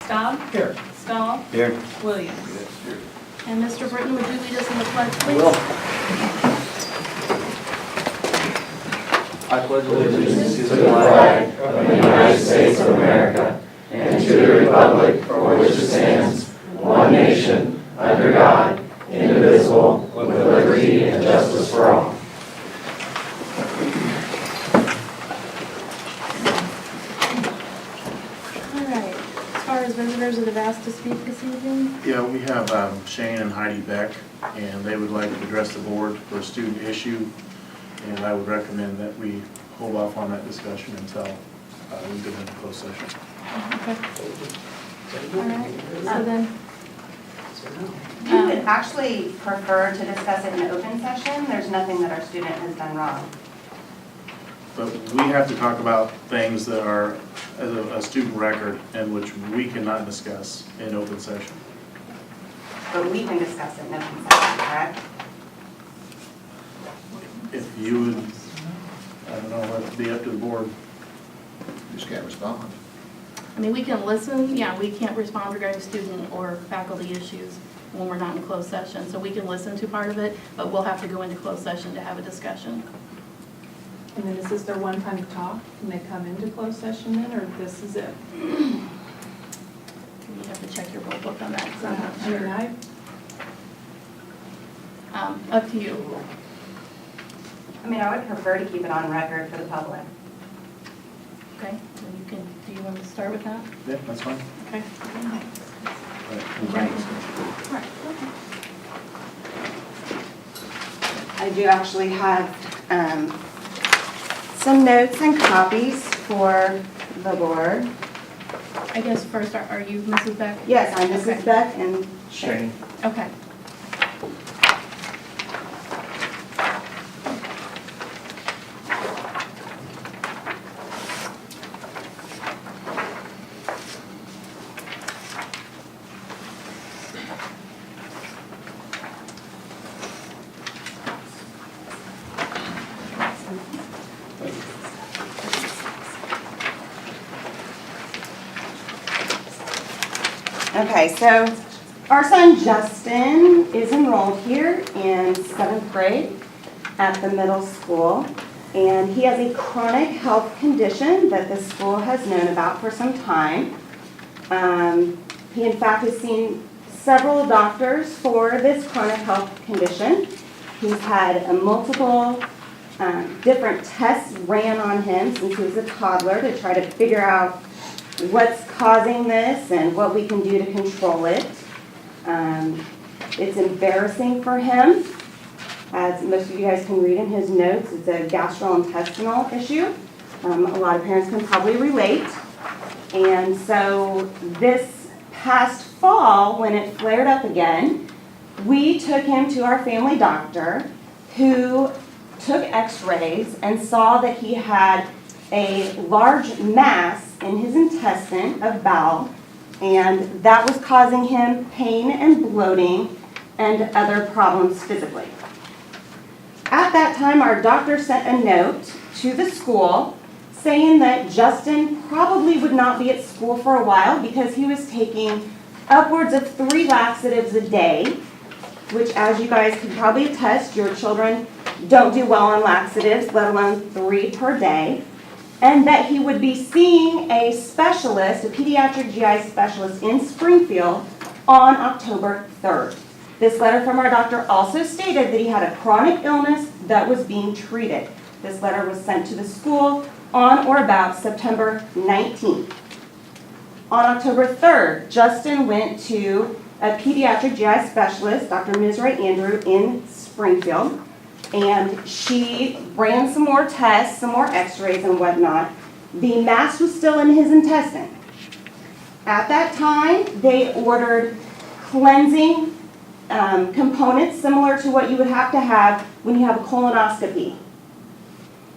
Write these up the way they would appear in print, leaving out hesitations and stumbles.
Staub? Here. Stahl? Here. Williams? Here. And Mr. Britton, would you lead us in the pledge, please? Will. I pledge allegiance to the flag of the United States of America and to the republic for which it stands, one nation, under God, indivisible, with liberty and justice for all. All right. As far as visitors that have asked to speak this evening, Yeah, we have Shane and Heidi Beck, and they would like to address the board for a student issue, and I would recommend that we hold off on that discussion until we get into closed session. okay. All right, so then, You would actually prefer to discuss it in open session. There's nothing that our student has done wrong. But we have to talk about things that are a student record and which we cannot discuss in open session. But we can discuss it in open session, correct? If you would, I don't know, let it be up to the board. You just can't respond. I mean, we can listen, yeah, we can't respond regarding student or faculty issues when we're not in closed session, so we can listen to part of it, but we'll have to go into closed session to have a discussion. And then is this their one-time talk? Can they come into closed session then, or this is it? You have to check your roll book on that, because I'm not I mean, sure. Up to you. I mean, I would prefer to keep it on record for the public. Okay, so you can, do you want to start with that? Yeah, that's fine. Okay. Right. All right, okay. I do actually have some notes and copies for the board. I guess first, are you Mrs. Beck? Yes, I'm Okay. Mrs. Beck and Shane. Okay. Okay, so our son Justin is enrolled here in 7th grade at the middle school, and he has a chronic health condition that the school has known about for some time. He in fact has seen several doctors for this chronic health condition. He's had multiple different tests ran on him since he was a toddler to try to figure out what's causing this and what we can do to control it. It's embarrassing for him. As most of you guys can read in his notes, it's a gastrointestinal issue. A lot of parents can probably relate. And so this past fall, when it flared up again, we took him to our family doctor, who took x-rays and saw that he had a large mass in his intestine of bowel, and that was causing him pain and bloating and other problems physically. At that time, our doctor sent a note to the school saying that Justin probably would not be at school for a while because he was taking upwards of 3 laxatives a day, which, as you guys can probably attest, your children don't do well on laxatives, let alone 3 per day. And that he would be seeing a specialist, a pediatric GI specialist in Springfield on October 3rd. This letter from our doctor also stated that he had a chronic illness that was being treated. This letter was sent to the school on or about September 19th. On October 3rd, Justin went to a pediatric GI specialist, Dr. Ms. Ray Andrew, in Springfield. And she ran some more tests, some more x-rays and whatnot. The mass was still in his intestine. At that time, they ordered cleansing components similar to what you would have to have when you have a colonoscopy.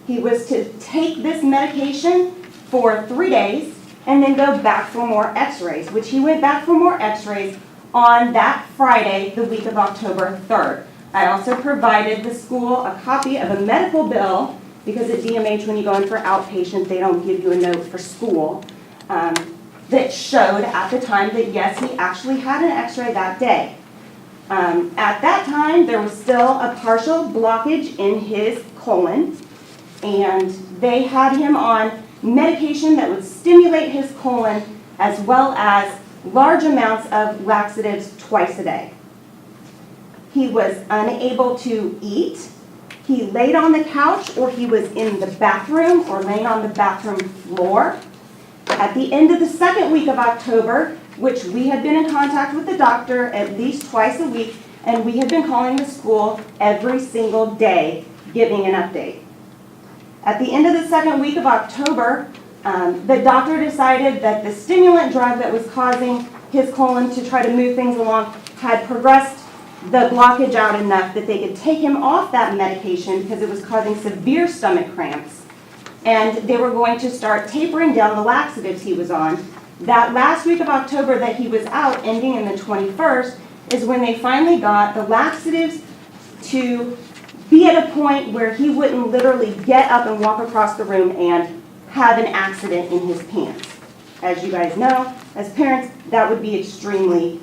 He was to take this medication for 3 days and then go back for more x-rays, which he went back for more x-rays on that Friday, the week of October 3rd. I also provided the school a copy of a medical bill because at DMH, when you go in for outpatient, they don't give you a note for school. that showed at the time that yes, he actually had an x-ray that day. At that time, there was still a partial blockage in his colon, and they had him on medication that would stimulate his colon as well as large amounts of laxatives twice a day. He was unable to eat. He laid on the couch, or he was in the bathroom or laying on the bathroom floor. At the end of the second week of October, which we had been in contact with the doctor at least twice a week, and we had been calling the school every single day, giving an update. At the end of the second week of October, the doctor decided that the stimulant drug that was causing his colon to try to move things along had progressed the blockage out enough that they could take him off that medication because it was causing severe stomach cramps. And they were going to start tapering down the laxatives he was on. That last week of October that he was out, ending in the 21st, is when they finally got the laxatives to be at a point where he wouldn't literally get up and walk across the room and have an accident in his pants. As you guys know, as parents, that would be extremely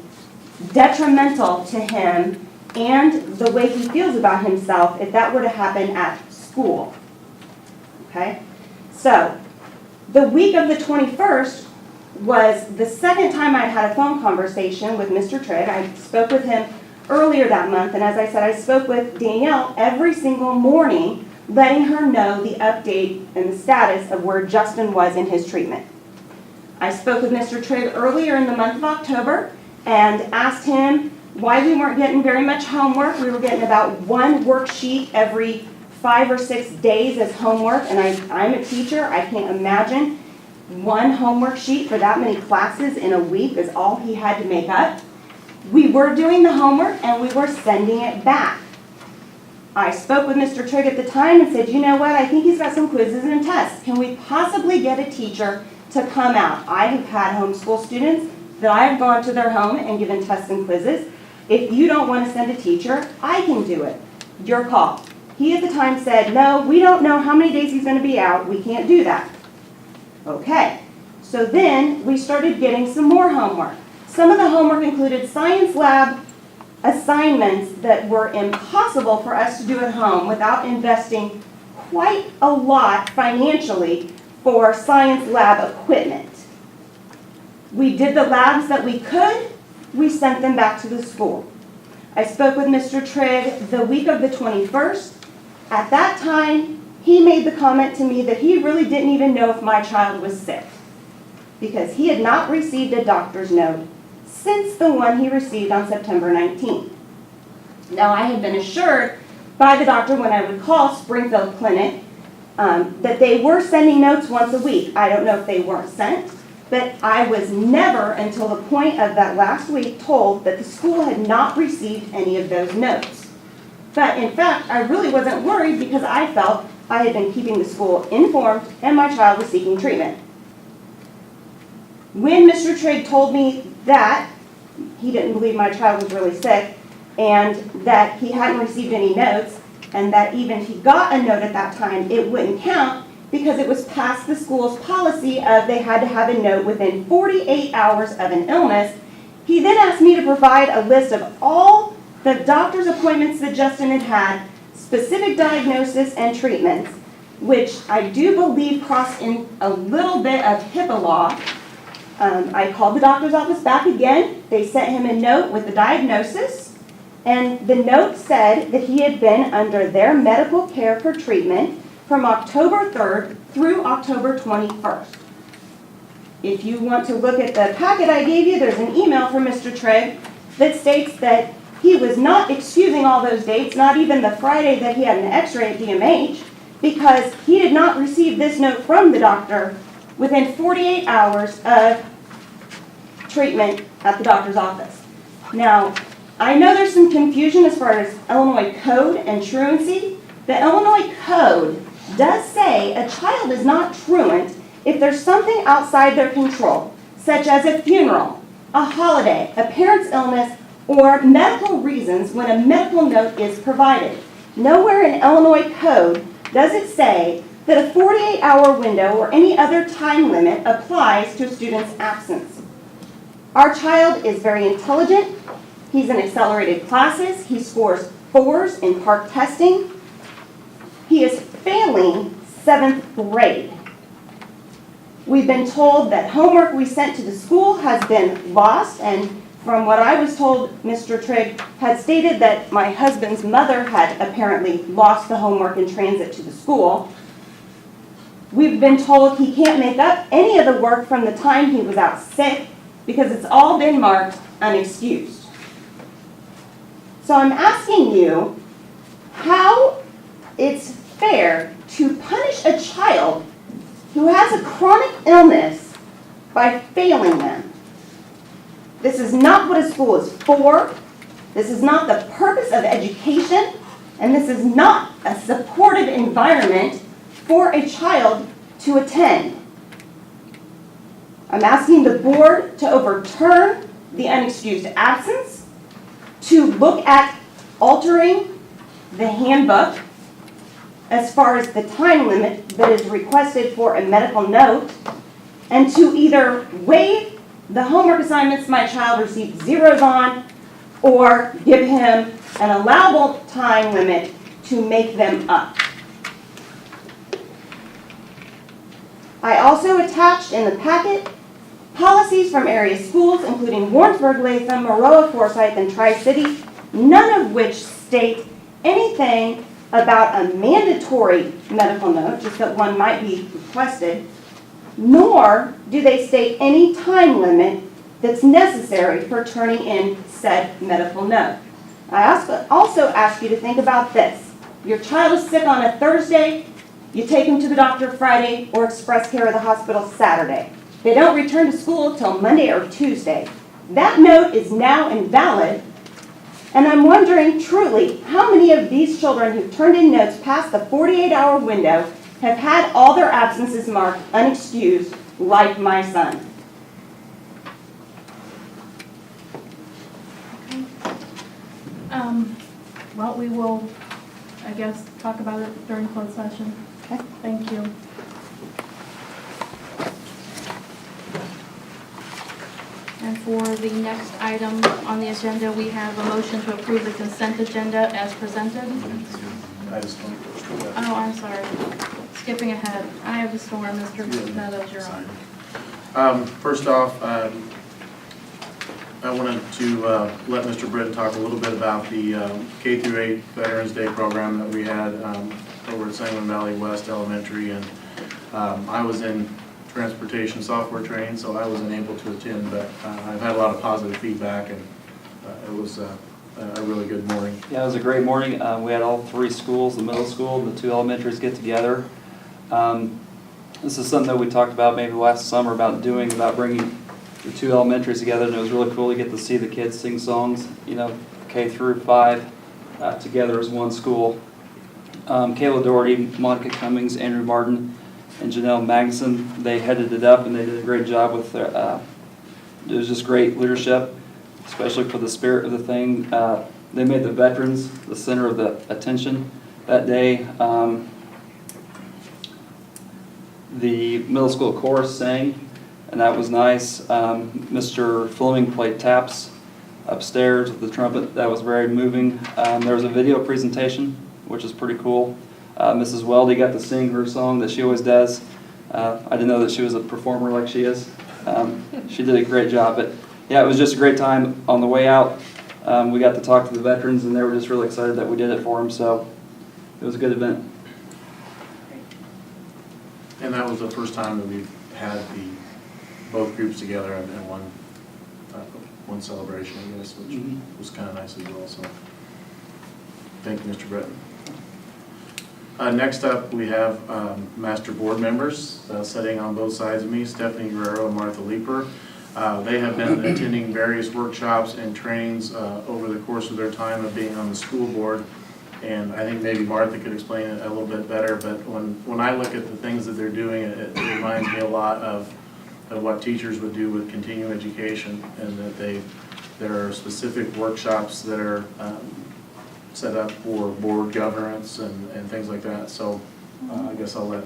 detrimental to him and the way he feels about himself if that were to happen at school. Okay? So, the week of the 21st was the second time I'd had a phone conversation with Mr. Trigg. I spoke with him earlier that month, and as I said, I spoke with Danielle every single morning, letting her know the update and the status of where Justin was in his treatment. I spoke with Mr. Trigg earlier in the month of October and asked him why we weren't getting very much homework. We were getting about one worksheet every 5 or 6 days as homework, and I'm a teacher. I can't imagine one homework sheet for that many classes in a week is all he had to make up. We were doing the homework and we were sending it back. I spoke with Mr. Trigg at the time and said, you know what, I think he's got some quizzes and tests. Can we possibly get a teacher to come out? I have had homeschool students that I have gone to their home and given tests and quizzes. If you don't want to send a teacher, I can do it. Your call. He at the time said, no, we don't know how many days he's going to be out. We can't do that. Okay. So then we started getting some more homework. Some of the homework included science lab assignments that were impossible for us to do at home without investing quite a lot financially for science lab equipment. We did the labs that we could. We sent them back to the school. I spoke with Mr. Trigg the week of the 21st. At that time, he made the comment to me that he really didn't even know if my child was sick because he had not received a doctor's note since the one he received on September 19th. Now, I had been assured by the doctor when I would call Springfield Clinic that they were sending notes once a week. I don't know if they weren't sent, but I was never, until the point of that last week, told that the school had not received any of those notes. But in fact, I really wasn't worried because I felt I had been keeping the school informed and my child was seeking treatment. When Mr. Trigg told me that he didn't believe my child was really sick and that he hadn't received any notes and that even if he got a note at that time, it wouldn't count because it was past the school's policy of they had to have a note within 48 hours of an illness, he then asked me to provide a list of all the doctor's appointments that Justin had had, specific diagnosis and treatments, which I do believe crossed in a little bit of HIPAA law. I called the doctor's office back again. They sent him a note with the diagnosis, and the note said that he had been under their medical care for treatment from October 3rd through October 21st. If you want to look at the packet I gave you, there's an email from Mr. Trigg that states that he was not excusing all those dates, not even the Friday that he had an x-ray at DMH, because he did not receive this note from the doctor within 48 hours of treatment at the doctor's office. Now, I know there's some confusion as far as Illinois code and truancy. The Illinois code does say a child is not truant if there's something outside their control, such as a funeral, a holiday, a parent's illness, or medical reasons when a medical note is provided. Nowhere in Illinois code does it say that a 48-hour window or any other time limit applies to a student's absence. Our child is very intelligent. He's in accelerated classes. He scores 4s in PARCC testing. He is failing 7th grade. We've been told that homework we sent to the school has been lost, and from what I was told, Mr. Trigg had stated that my husband's mother had apparently lost the homework in transit to the school. We've been told he can't make up any of the work from the time he was out sick because it's all been marked unexcused. So I'm asking you how it's fair to punish a child who has a chronic illness by failing them. This is not what a school is for. This is not the purpose of education, and this is not a supportive environment for a child to attend. I'm asking the board to overturn the unexcused absence, to look at altering the handbook as far as the time limit that is requested for a medical note, and to either waive the homework assignments my child received 0s on, or give him an allowable time limit to make them up. I also attached in the packet policies from area schools, including Warrensburg, Latham, Maroa, Forsyth, and Tri-City, none of which state anything about a mandatory medical note, just that one might be requested, nor do they state any time limit that's necessary for turning in said medical note. I also ask you to think about this. Your child is sick on a Thursday, you take him to the doctor Friday or express care of the hospital Saturday. They don't return to school till Monday or Tuesday. That note is now invalid, and I'm wondering truly how many of these children who turned in notes past the 48-hour window have had all their absences marked unexcused, like my son. Well, we will, I guess, talk about it during closed session. Okay. Thank you. And for the next item on the agenda, we have a motion to approve the consent agenda as presented. I just don't. Oh, I'm sorry. Skipping ahead. I have the storm, Mr. Meadows, you're on. First off, I wanted to let Mr. Britton talk a little bit about the K through 8 Veterans Day program that we had over at Sangamon Valley West Elementary, and I was in transportation software training, so I wasn't able to attend, but I've had a lot of positive feedback, and it was a really good morning. Yeah, it was a great morning. We had all 3 schools, the middle school and the 2 elementaries get together. This is something that we talked about maybe last summer about bringing the 2 elementaries together, and it was really cool to get to see the kids sing songs, K through 5 together as one school. Kayla Doherty, Monica Cummings, Andrew Martin, and Janelle Magnuson, they headed it up, and they did a great job with their, it was just great leadership, especially for the spirit of the thing. They made the veterans the center of the attention that day. The middle school chorus sang, and that was nice. Mr. Fleming played taps upstairs with the trumpet. That was very moving. There was a video presentation, which is pretty cool. Mrs. Weldy got to sing her song that she always does. I didn't know that she was a performer like she is. She did a great job. But yeah, it was just a great time. On the way out, we got to talk to the veterans, and they were just really excited that we did it for them. So it was a good event. And that was the first time that we've had both groups together in one celebration, I guess, which was kind of nice as well. So thank you, Mr. Britton. Next up, we have master board members sitting on both sides of me, Stephanie Guerrero and Martha Leeper. They have been attending various workshops and trainings over the course of their time of being on the school board. And I think maybe Martha could explain it a little bit better, but when I look at the things that they're doing, it reminds me a lot of what teachers would do with continuing education, and that there are specific workshops that are set up for board governance and things like that. So I guess I'll let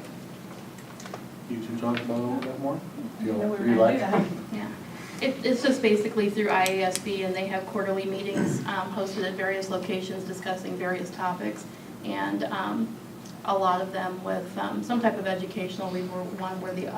you two talk about all that more. If you I know we were if you gonna like. do that. Yeah, it's just basically through IASB, and they have quarterly meetings hosted at various locations discussing various topics. And a lot of them with some type of educational, we were one where the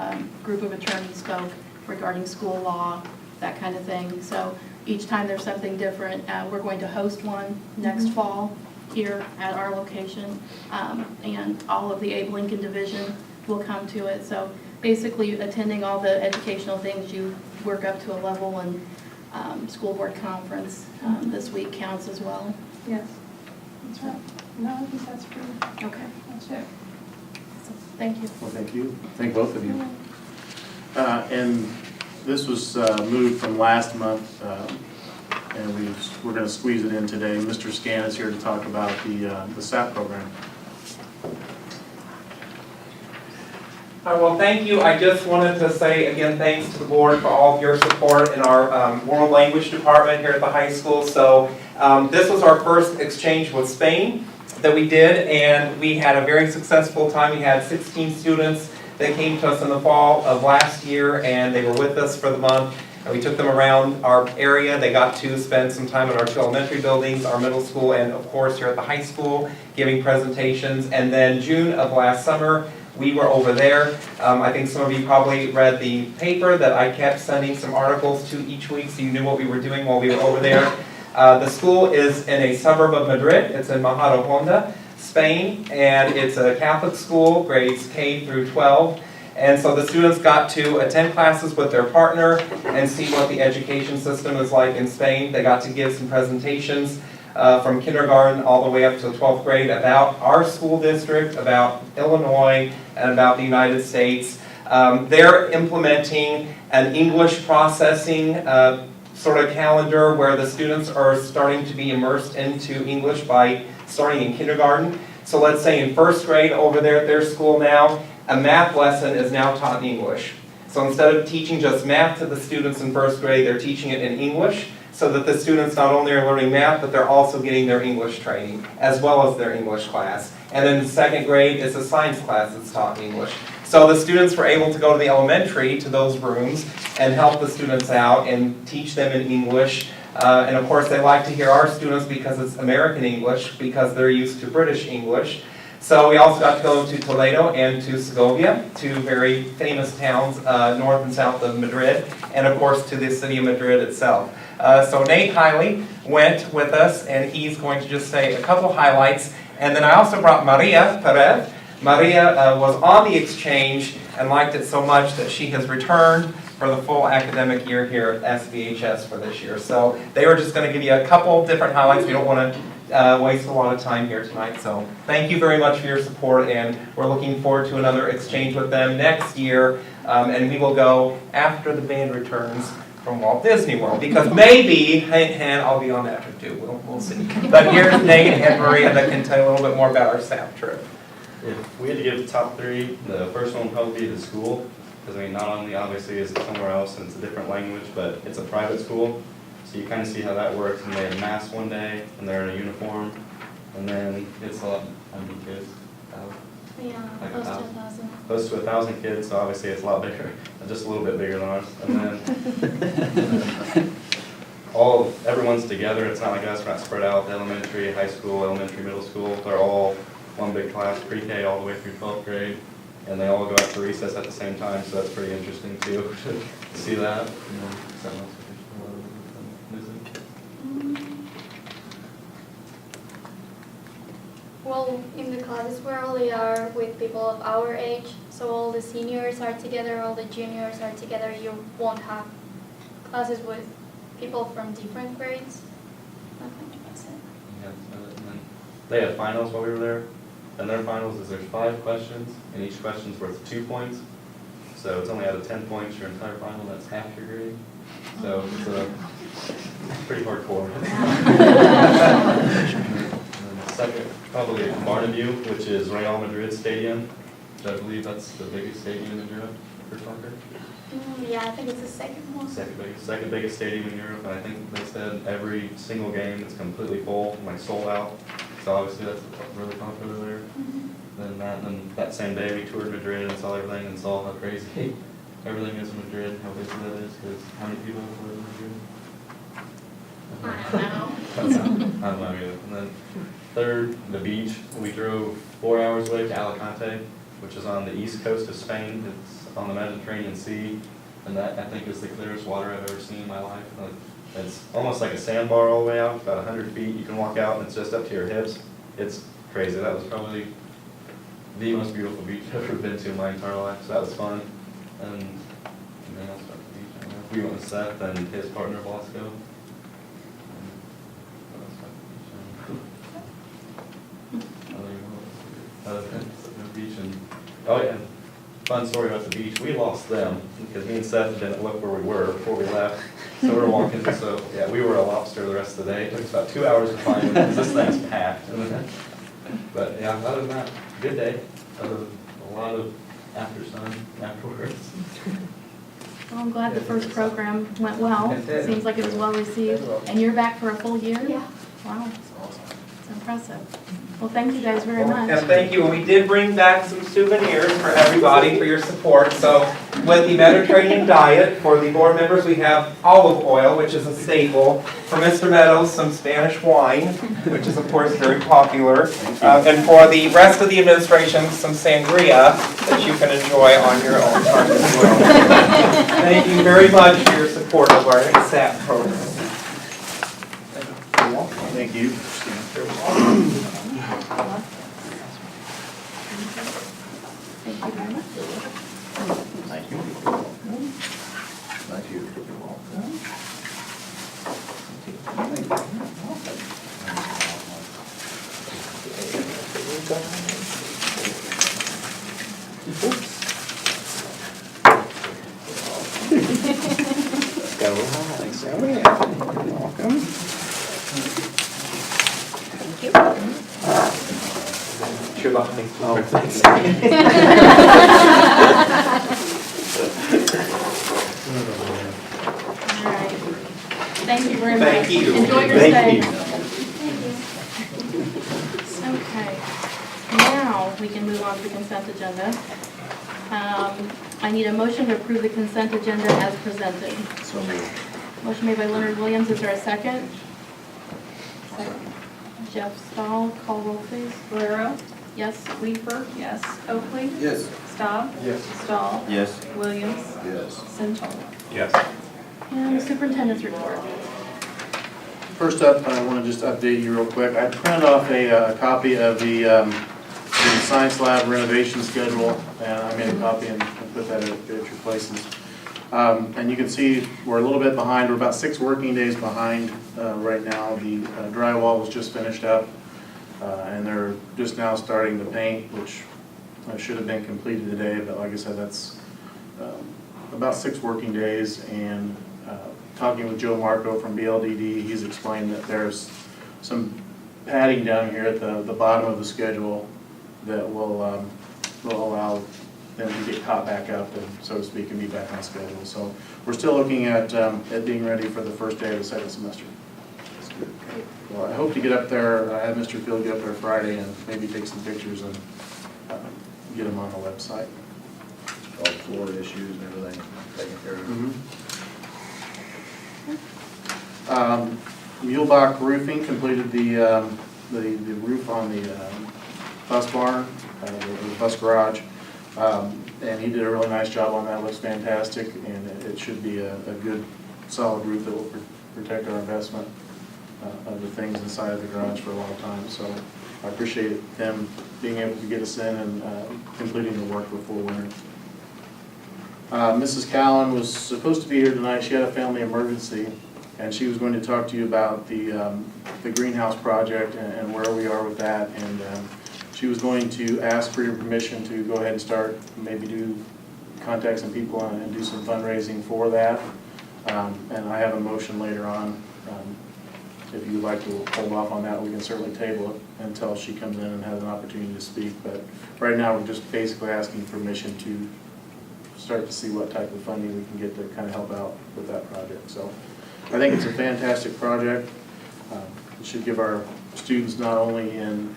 group of attorneys spoke regarding school law, that kind of thing. So each time there's something different, we're going to host one next fall here at our location. And all of the Abe Lincoln Division will come to it. So basically attending all the educational things, you work up to a level, and school board conference this week counts as well. Yes, that's right. No, I think that's pretty, Okay, that's it. so thank you. Well, thank you. Thank both of you. And this was moved from last month, and we're going to squeeze it in today. Mr. Scan is here to talk about the SAP program. Well, thank you. I just wanted to say again, thanks to the board for all of your support in our world language department here at the high school. So this was our first exchange with Spain that we did, and we had a very successful time. We had 16 students that came to us in the fall of last year, and they were with us for the month. And we took them around our area. They got to spend some time at our 2 elementary buildings, our middle school, and of course here at the high school, giving presentations. And then June of last summer, we were over there. I think some of you probably read the paper that I kept sending some articles to each week, so you knew what we were doing while we were over there. The school is in a suburb of Madrid. It's in Majadahonda, Spain, and it's a Catholic school, grades K through 12. And so the students got to attend classes with their partner and see what the education system is like in Spain. They got to give some presentations from kindergarten all the way up to the 12th grade about our school district, about Illinois, and about the United States. They're implementing an English processing sort of calendar where the students are starting to be immersed into English by starting in kindergarten. So let's say in 1st grade over there at their school now, a math lesson is now taught in English. So instead of teaching just math to the students in 1st grade, they're teaching it in English, so that the students not only are learning math, but they're also getting their English training, as well as their English class. And then in 2nd grade, it's a science class that's taught in English. So the students were able to go to the elementary, to those rooms, and help the students out and teach them in English. And of course, they like to hear our students because it's American English, because they're used to British English. So we also got to go to Toledo and to Segovia, 2 very famous towns north and south of Madrid, and of course to the city of Madrid itself. So Nate Hiley went with us, and he's going to just say a couple highlights. And then I also brought Maria Perez. Maria was on the exchange and liked it so much that she has returned for the full academic year here at SVHS for this year. So they were just going to give you a couple different highlights. We don't want to waste a lot of time here tonight. So thank you very much for your support, and we're looking forward to another exchange with them next year. And we will go after the band returns from Walt Disney World, because maybe, and I'll be on that trip too, we'll see. But here's Nate and Maria that can tell you a little bit more about our SAP trip. If we had to give the top 3, the first one would probably be the school, because I mean, not only obviously is it somewhere else and it's a different language, but it's a private school, so you kind of see how that works. And they have masks one day, and they're in a uniform, and then it's a lot, how many kids? Yeah, Like close to 1,000. 1,000. Close to 1,000 kids, so obviously it's a lot bigger, just a little bit bigger than ours. And then everyone's together. It's not like us, we're not spread out. The elementary, high school, elementary, middle school, they're all one big class, pre-K all the way through 12th grade, and they all go out to recess at the same time, so that's pretty interesting too, to see that. And then something else Well, in the classes we only are with people of our age, so all the seniors are together, all the juniors are together. You won't have classes with people from different grades. I think that's it. Yeah, and then they had finals while we were there, and their finals is there's 5 questions, and each question's worth 2 points. So it's only out of 10 points, your entire final, that's half your grade. So it's pretty hardcore. And then the second, probably Barnabeu, which is Real Madrid Stadium. I believe that's the biggest stadium in Europe for soccer. Yeah, I think it's the second one. Second biggest stadium in Europe, and I think they said every single game is completely full, like sold out. So obviously that's really popular there. Then and then that same day we toured Madrid and saw everything and saw how crazy everything is in Madrid, how busy that is, because how many people live in Madrid? I don't know. I don't know either. And then third, the beach. We drove 4 hours away to Alicante, which is on the east coast of Spain. It's on the Mediterranean Sea, and that I think is the clearest water I've ever seen in my life. It's almost like a sandbar all the way out, about 100 feet. You can walk out and it's just up to your hips. It's crazy. That was probably the most beautiful beach I've ever been to in my entire life, so that was fun. And then else about the beach, I don't know. We went with Seth and his partner Bosco. Other than the beach and, oh yeah, fun story about the beach. We lost them because me and Seth didn't look where we were before we left. So we were walking, so yeah, we were a lobster the rest of the day. It took us about 2 hours to find them because this thing's packed. But yeah, other than that, good day. A lot of after sun afterwards. Well, I'm glad the first program went well. It did. Seems like it was well received. And you're back for a full year? Yeah. Wow, it's impressive. Well, thank you guys very much. And thank you, and we did bring back some souvenirs for everybody for your support. So with the Mediterranean diet, for the board members, we have olive oil, which is a staple. For Mr. Meadows, some Spanish wine, which is of course very popular. And for the rest of the administration, some sangria that you can enjoy on your own time as well. Thank you very much for your support of our SAP program. Thank you. Thank you very much. Thank you. Thank you. All right. Thank you very much. Thank you. Enjoy your Thank stay. Okay. Now, we can move on to the consent agenda. I need a motion to approve the consent agenda as presented. So moved. Motion made by Leonard Williams. Is there a second? Jeff Stahl, call roll please. Valero, Yes? Weaver, yes. Oakley, Yes. Staub, Yes. Stahl, Yes. Williams, Yes. Centola. Yes. And the superintendent's report. First up, I want to just update you real quick. I printed off a copy of the science lab renovation schedule, and I made a copy and put that at your places. And you can see we're a little bit behind. We're about 6 working days behind right now. The drywall was just finished up, and they're just now starting to paint, which should have been completed today, but like I said, that's about 6 working days. And talking with Joe Marco from BLDD, he's explained that there's some padding down here at the bottom of the schedule that will allow them to get caught back up and, so to speak, and be back on schedule. So we're still looking at being ready for the first day of the second semester. Well, I hope to get up there. I have Mr. Field get up there Friday and maybe take some pictures and get them on the website. All the floor issues and everything taken care of. Mulebach Roofing completed the roof on the bus barn, the bus garage, and he did a really nice job on that. Looks fantastic, and it should be a good, solid roof that will protect our investment of the things inside of the garage for a long time. So I appreciate them being able to get us in and completing the work before winter. Mrs. Callen was supposed to be here tonight. She had a family emergency, and she was going to talk to you about the greenhouse project and where we are with that. And she was going to ask for your permission to go ahead and start, maybe contact some people and do some fundraising for that. And I have a motion later on. If you'd like to hold off on that, we can certainly table it until she comes in and has an opportunity to speak. But right now, we're just basically asking permission to start to see what type of funding we can get to kind of help out with that project. So I think it's a fantastic project. It should give our students not only in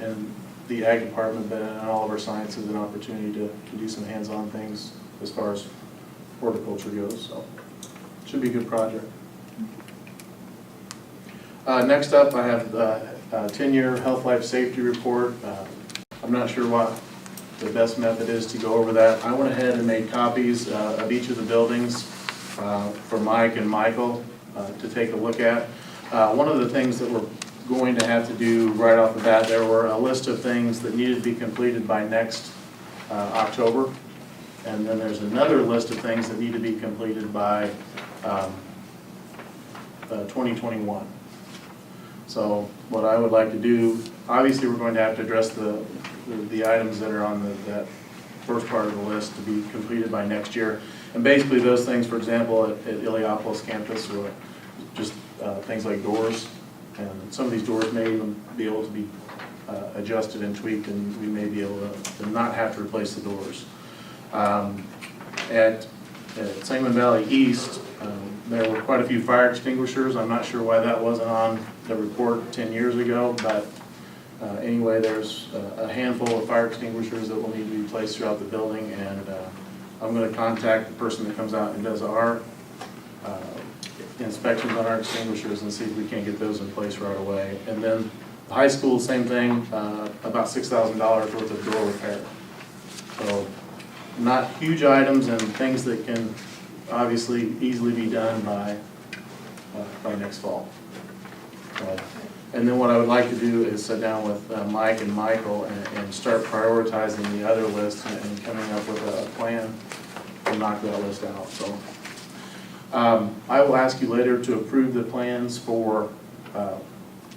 the ag department, but in all of our sciences, an opportunity to do some hands-on things as far as horticulture goes, so should be a good project. Next up, I have the 10-year health, life, safety report. I'm not sure what the best method is to go over that. I went ahead and made copies of each of the buildings for Mike and Michael to take a look at. One of the things that we're going to have to do right off the bat, there were a list of things that needed to be completed by next October. And then there's another list of things that need to be completed by 2021. So what I would like to do, obviously we're going to have to address the items that are on that first part of the list to be completed by next year. And basically those things, for example, at Iliopolis campus, were just things like doors. And some of these doors may even be able to be adjusted and tweaked, and we may be able to not have to replace the doors. At Sangamon Valley East, there were quite a few fire extinguishers. I'm not sure why that wasn't on the report 10 years ago, but anyway, there's a handful of fire extinguishers that will need to be placed throughout the building, and I'm going to contact the person that comes out and does our inspections on our extinguishers and see if we can't get those in place right away. And then the high school, same thing, about $6,000 worth of door repair. So not huge items and things that can obviously easily be done by next fall. And then what I would like to do is sit down with Mike and Michael and start prioritizing the other lists and coming up with a plan to knock that list out. So I will ask you later to approve the plans for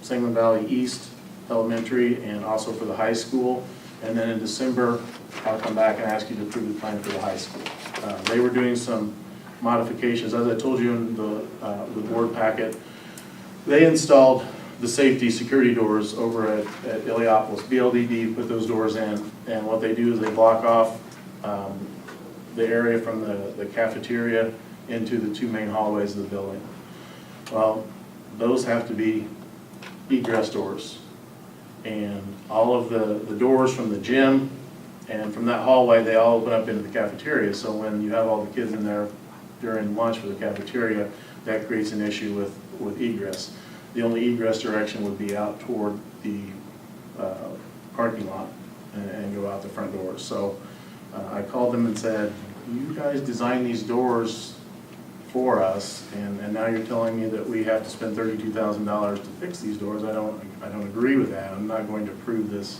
Sangamon Valley East Elementary and also for the high school. And then in December, I'll come back and ask you to approve the plan for the high school. They were doing some modifications. As I told you in the board packet, they installed the safety security doors over at Iliopolis. BLDD put those doors in, and what they do is they block off the area from the cafeteria into the two main hallways of the building. Well, those have to be egress doors. And all of the doors from the gym and from that hallway, they all open up into the cafeteria. So when you have all the kids in there during lunch for the cafeteria, that creates an issue with egress. The only egress direction would be out toward the parking lot and go out the front doors. So I called them and said, you guys designed these doors for us, and now you're telling me that we have to spend $32,000 to fix these doors. I don't agree with that. I'm not going to approve this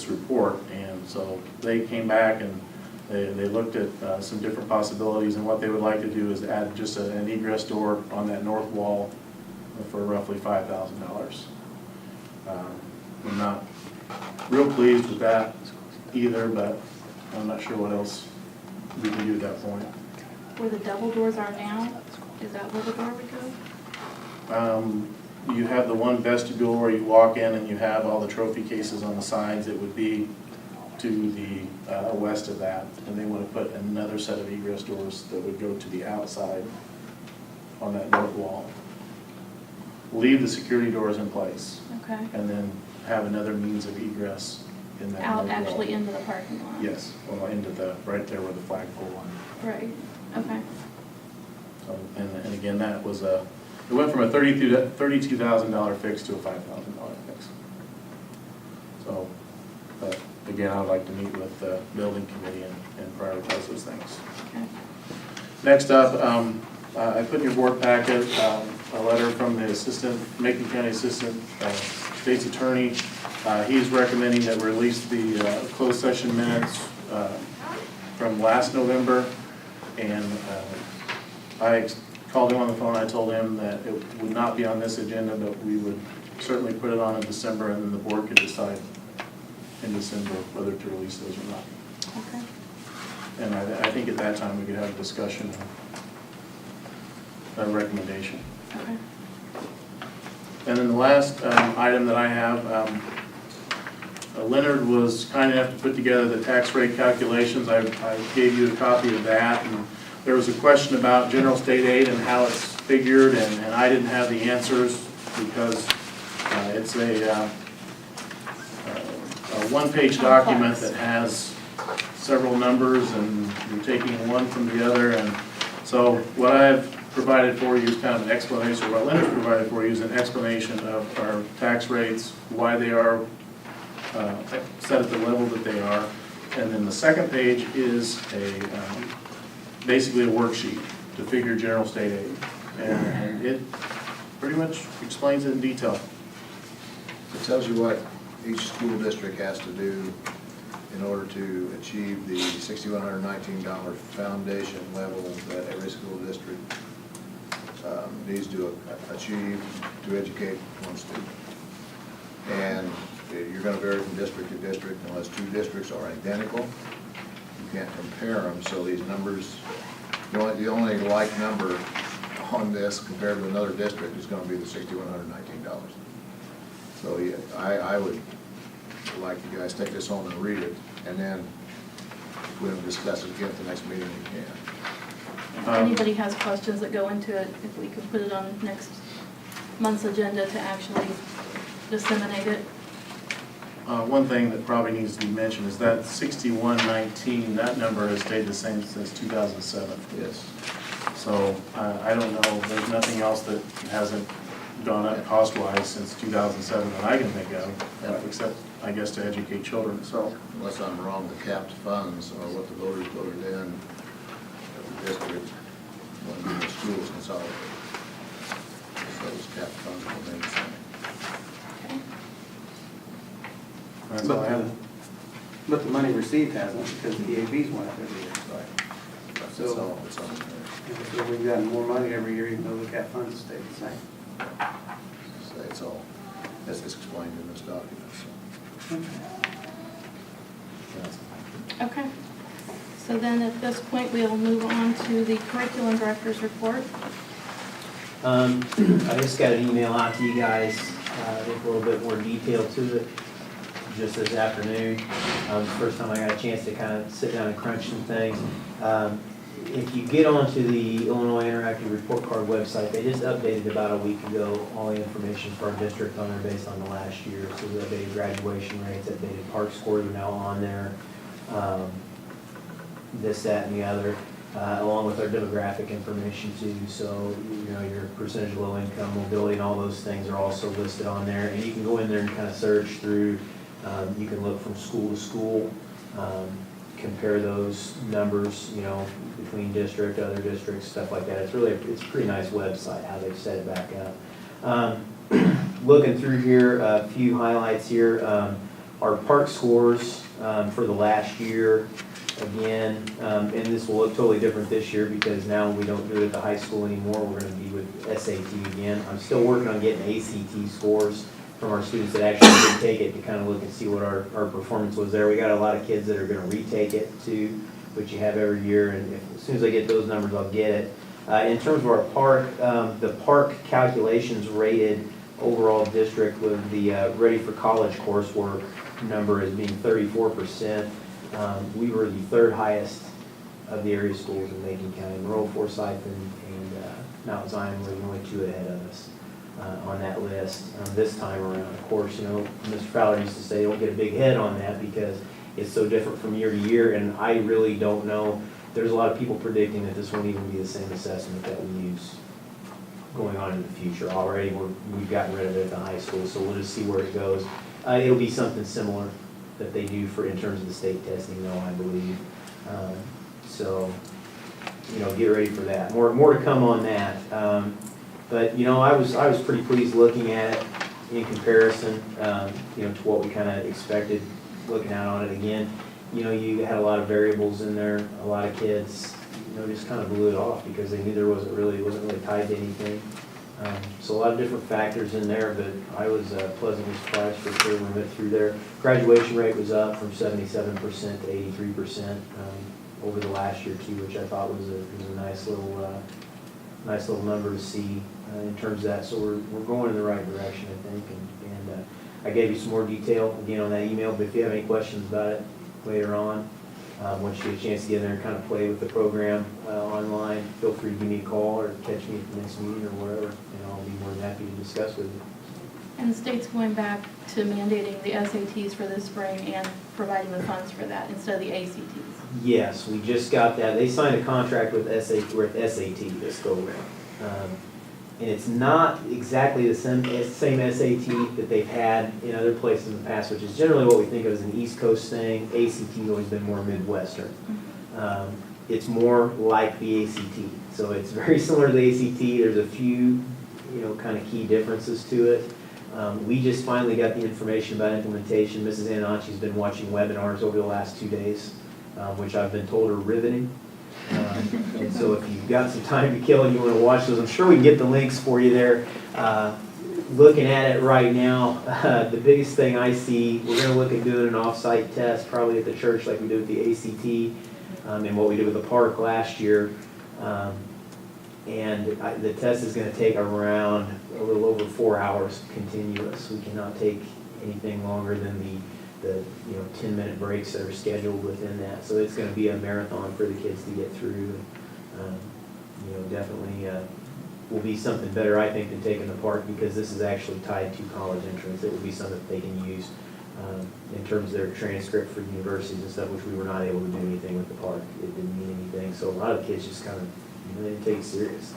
report. And so they came back and they looked at some different possibilities, and what they would like to do is add just an egress door on that north wall for roughly $5,000. I'm not real pleased with that either, but I'm not sure what else we can do at that point. Where the double doors are now, is that where the door would go? You have the one vestibule where you walk in and you have all the trophy cases on the sides. It would be to the west of that, and they want to put another set of egress doors that would go to the outside on that north wall. Leave the security doors in place, Okay. and then have another means of egress in that Out north wall. actually into the parking lot? Yes, well, into right there where the flagpole went. Right, okay. So, and again, that was it went from a $32,000 fix to a $5,000 fix. So, but again, I would like to meet with the building committee and prioritize those things. Okay. Next up, I put in your board packet a letter from the Macon County Assistant State's Attorney. He's recommending that we release the closed session minutes from last November, and I called him on the phone. I told him that it would not be on this agenda, but we would certainly put it on in December, and then the board could decide in December whether to release those or not. Okay. And I think at that time we could have a discussion, a recommendation. Okay. And then the last item that I have, Leonard was kind enough to put together the tax rate calculations. I gave you a copy of that, and there was a question about general state aid and how it's figured, and I didn't have the answers because it's one-page document that has several numbers, and you're taking one from the other, and so what I've provided for you is kind of an explanation, or what Leonard's provided for you is an explanation of our tax rates, why they are set at the level that they are, and then the second page is basically a worksheet to figure general state aid, and it pretty much explains it in detail. It tells you what each school district has to do in order to achieve the $6,119 foundation level that every school district needs to achieve to educate one student. And you're going to vary from district to district unless two districts are identical. You can't compare them, so these numbers, the only like number on this compared to another district is going to be the $6,119. So yeah, I would like you guys to take this home and read it, and then if we want to discuss it again at the next meeting, we can. If anybody has questions that go into it, if we could put it on next month's agenda to actually disseminate it. One thing that probably needs to be mentioned is that 6119, that number has stayed the same since 2007. Yes. So I don't know, there's nothing else that hasn't gone up cost-wise since 2007 that I can think of, except, I guess, to educate children, so. Unless I'm wrong, the capped funds are what the voters voted in the district when the schools consolidated. So those capped funds will remain the same. That's all I have. But the money received hasn't, because the EAVs went up every year. Right. That's So- all, it's on there. So we've gotten more money every year, even though the cap funds stayed the same. So it's all, as is explained in this document, so. Okay. So then at this point, we'll move on to the curriculum director's report. I just got an email out to you guys with a little bit more detail to it just this afternoon. The first time I got a chance to kind of sit down and crunch some things. If you get onto the Illinois Interactive Report Card website, they just updated about a week ago all the information for our district on there based on the last year. So the updated graduation rates, updated park scores are now on there. This, that, and the other, along with our demographic information too. So, you know, your percentage of low income, mobility, and all those things are also listed on there. And you can go in there and kind of search through, you can look from school to school, compare those numbers, you know, between district, other districts, stuff like that. It's a pretty nice website, how they've set it back up. Looking through here, a few highlights here. Our park scores for the last year, again, and this will look totally different this year because now we don't do it at the high school anymore. We're going to be with SAT again. I'm still working on getting ACT scores from our students that actually did take it to kind of look and see what our performance was there. We got a lot of kids that are going to retake it too, which you have every year, and as soon as I get those numbers, I'll get it. In terms of our park, the park calculations rated overall district with the Ready for College coursework number as being 34%. We were the third highest of the area schools in Macon County. Monroe, Forsyth, and Mount Zion were the only two ahead of us on that list this time around. Of course, you know, Mr. Fowler used to say, don't get a big head on that because it's so different from year to year, and I really don't know. There's a lot of people predicting that this won't even be the same assessment that we use going on in the future. Already we've gotten rid of it at the high school, so we'll just see where it goes. It'll be something similar that they do in terms of the state testing, though, I believe. So, you know, get ready for that. More to come on that. But you know, I was pretty pleased looking at it in comparison, you know, to what we kind of expected looking out on it again. You know, you had a lot of variables in there. A lot of kids, you know, just kind of blew it off because they knew there wasn't really tied to anything. So a lot of different factors in there, but I was pleasantly surprised for sure when we went through there. Graduation rate was up from 77% to 83% over the last year too, which I thought was a nice little number to see in terms of that. So we're going in the right direction, I think. And I gave you some more detail again on that email. But if you have any questions about it later on, once you get a chance to get in there and kind of play with the program online, feel free to give me a call or catch me at the next meeting or wherever, and I'll be more than happy to discuss with you. And the state's going back to mandating the SATs for this spring and providing the funds for that instead of the ACTs. Yes, we just got that. They signed a contract with SAT this go round. And it's not exactly the same SAT that they've had in other places in the past, which is generally what we think of as an East Coast thing. ACT's always been more Midwestern. It's more like the ACT. So it's very similar to the ACT. There's a few, kind of key differences to it. We just finally got the information about implementation. Mrs. Anacci's been watching webinars over the last 2 days, which I've been told are riveting. And so if you've got some time to kill and you want to watch those, I'm sure we can get the links for you there. Looking at it right now, the biggest thing I see, we're going to look at doing an off-site test, probably at the church like we did with the ACT, and what we did with the park last year. The test is going to take around a little over 4 hours continuous. We cannot take anything longer than the 10-minute breaks that are scheduled within that. So it's going to be a marathon for the kids to get through. Definitely will be something better, I think, than taking the park, because this is actually tied to college entrance. It will be something that they can use in terms of their transcript for universities and stuff, which we were not able to do anything with the park. It didn't mean anything. So a lot of kids just kind of they didn't take it serious.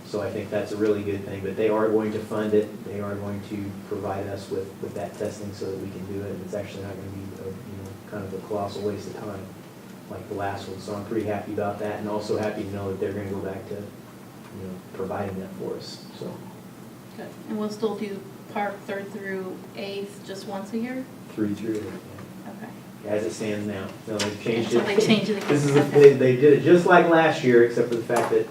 So I think that's a really good thing, but they are going to fund it. They are going to provide us with that testing so that we can do it. And it's actually not going to be kind of a colossal waste of time like the last one. So I'm pretty happy about that, and also happy to know that they're going to go back to providing that for us. So Good. And we'll still do park 3rd through 8th just once a year? 3 through 8. Okay. As it stands now. No, they've changed So it. they changed it again. This is Okay. they did it just like last year, except for the fact that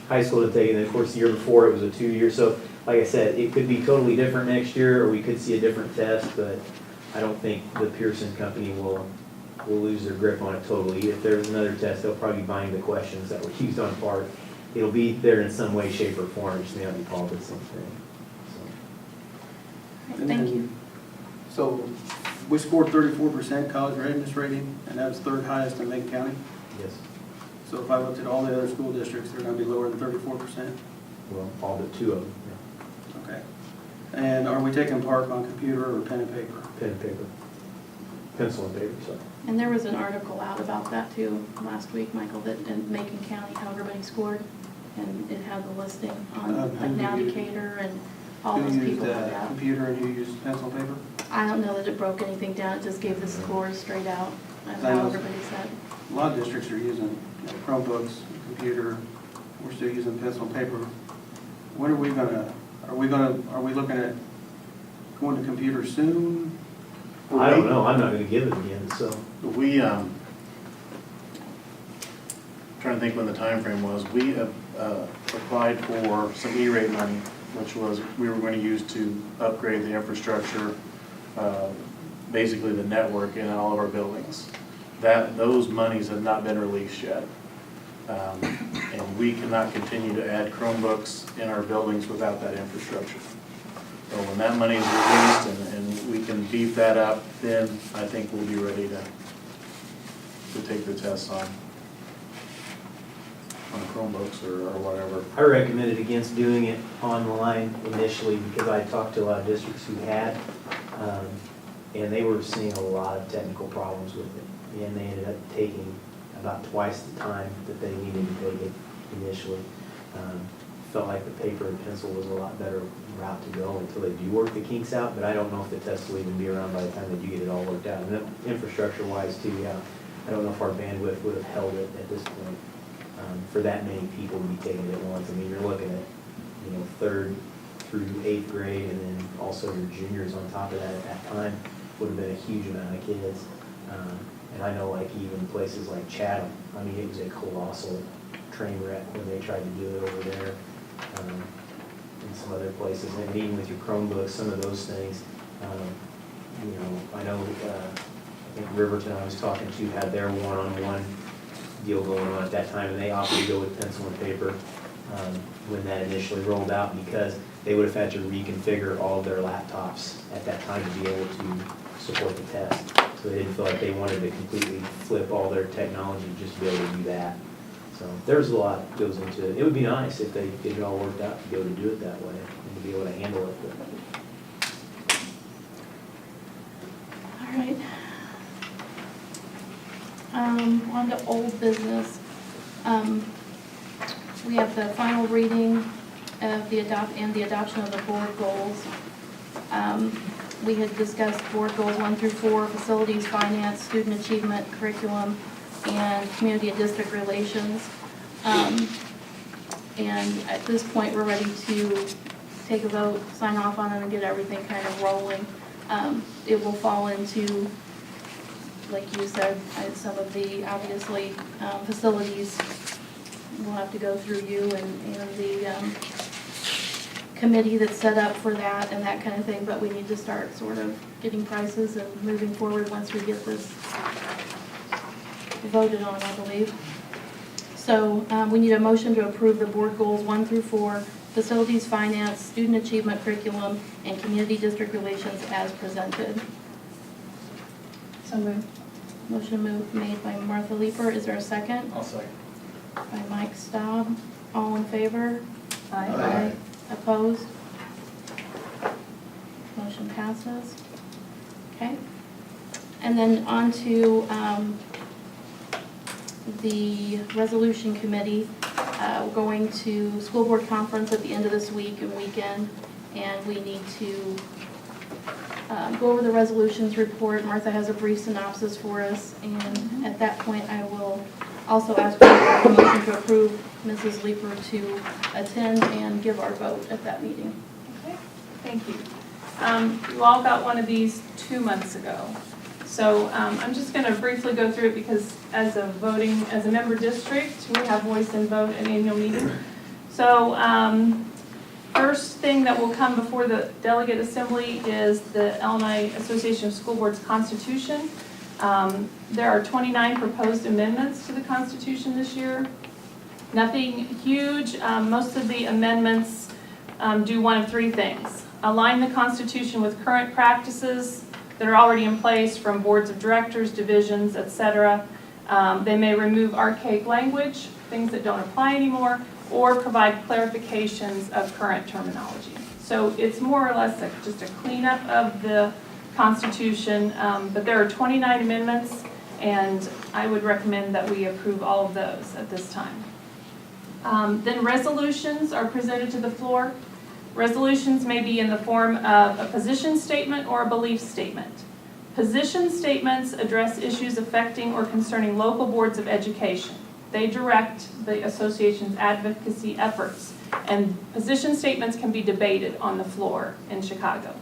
high school had taken it. Of course, the year before it was a 2-year. So, like I said, it could be totally different next year, or we could see a different test. But I don't think the Pearson company will lose their grip on it totally. If there's another test, they'll probably be buying the questions that were used on park. It'll be there in some way, shape, or form. It just may not be called the same thing. Right, thank you. So we scored 34% college readiness rating, and that was 3rd highest in Macon County. So, yes. So if I looked at all the other school districts, they're going to be lower than 34%. Well, all but 2 of them. Yeah. Okay. And are we taking park on computer or pen and paper? Pen and paper. Pencil and paper, sorry. And there was an article out about that too last week, Michael, that in Macon County, how everybody scored. And it had the listing on like who Now used- Decatur and all those Who used people like that. computer and who used pencil and paper? I don't know that it broke anything down, it just gave the scores straight out of I how know. everybody said. A lot of districts are using Chromebooks, computer. We're still using pencil and paper. When are we looking at going to computer soon? I don't know. I'm not going to give it again, so. We, trying to think when the time frame was, we applied for some E-rate money, which was, we were going to use to upgrade the infrastructure, basically the network in all of our buildings. Those monies have not been released yet. And we cannot continue to add Chromebooks in our buildings without that infrastructure. So when that money is released and we can beef that up, then I think we'll be ready to take the tests on Chromebooks or whatever. I recommended against doing it online initially because I talked to a lot of districts who had, and they were seeing a lot of technical problems with it. And they ended up taking about twice the time that they needed to take it initially. Felt like the paper and pencil was a lot better route to go until they do work the kinks out, but I don't know if the test will even be around by the time they do get it all worked out. And then infrastructure-wise too, yeah, I don't know if our bandwidth would have held it at this point for that many people to be taking it at once. I mean, you're looking at, 3rd through 8th grade, and then also your juniors on top of that at that time would have been a huge amount of kids. And I know like even places like Chatham, I mean, it was a colossal train wreck when they tried to do it over there. In some other places, and even with your Chromebooks, some of those things, I know, I think Riverton I was talking to had their one-on-one deal going on at that time, and they opted to go with pencil and paper when that initially rolled out, because they would have had to reconfigure all of their laptops at that time to be able to support the test. So they didn't feel like they wanted to completely flip all their technology just to be able to do that. So there's a lot that goes into it. It would be nice if they get it all worked out to be able to do it that way and to be able to handle it. But right. On to old business. We have the final reading of the adoption of the board goals. We had discussed board goals 1 through 4, facilities, finance, student achievement, curriculum, and community and district relations. And at this point, we're ready to take a vote, sign off on it, and get everything kind of rolling. It will fall into, like you said, some of the, obviously, facilities will have to go through you and the committee that's set up for that and that kind of thing, but we need to start sort of getting prices and moving forward once we get this voted on, I believe. So we need a motion to approve the board goals 1 through 4, facilities, finance, student achievement, curriculum, and community district relations as presented. So moved. Motion made by Martha Leeper. Is there a second? I'll second. By Mike Staub. All in favor? Aye. Opposed? Motion passes. Okay. And then on to the resolution committee. We're going to school board conference at the end of this week and weekend, and we need to go over the resolutions report. Martha has a brief synopsis for us, and at that point I will also ask for a motion to approve Mrs. Leeper to attend and give our vote at that meeting. Okay, thank you. You all got one of these 2 months ago. So I'm just going to briefly go through it because as a member district, we have voice and vote at annual meeting. So first thing that will come before the delegate assembly is the Illinois Association of School Boards Constitution. There are 29 proposed amendments to the Constitution this year. Nothing huge. Most of the amendments do one of 3 things. Align the Constitution with current practices that are already in place from boards of directors, divisions, etc. They may remove archaic language, things that don't apply anymore, or provide clarifications of current terminology. So it's more or less just a cleanup of the Constitution, but there are 29 amendments, and I would recommend that we approve all of those at this time. Then resolutions are presented to the floor. Resolutions may be in the form of a position statement or a belief statement. Position statements address issues affecting or concerning local boards of education. They direct the association's advocacy efforts, and position statements can be debated on the floor in Chicago.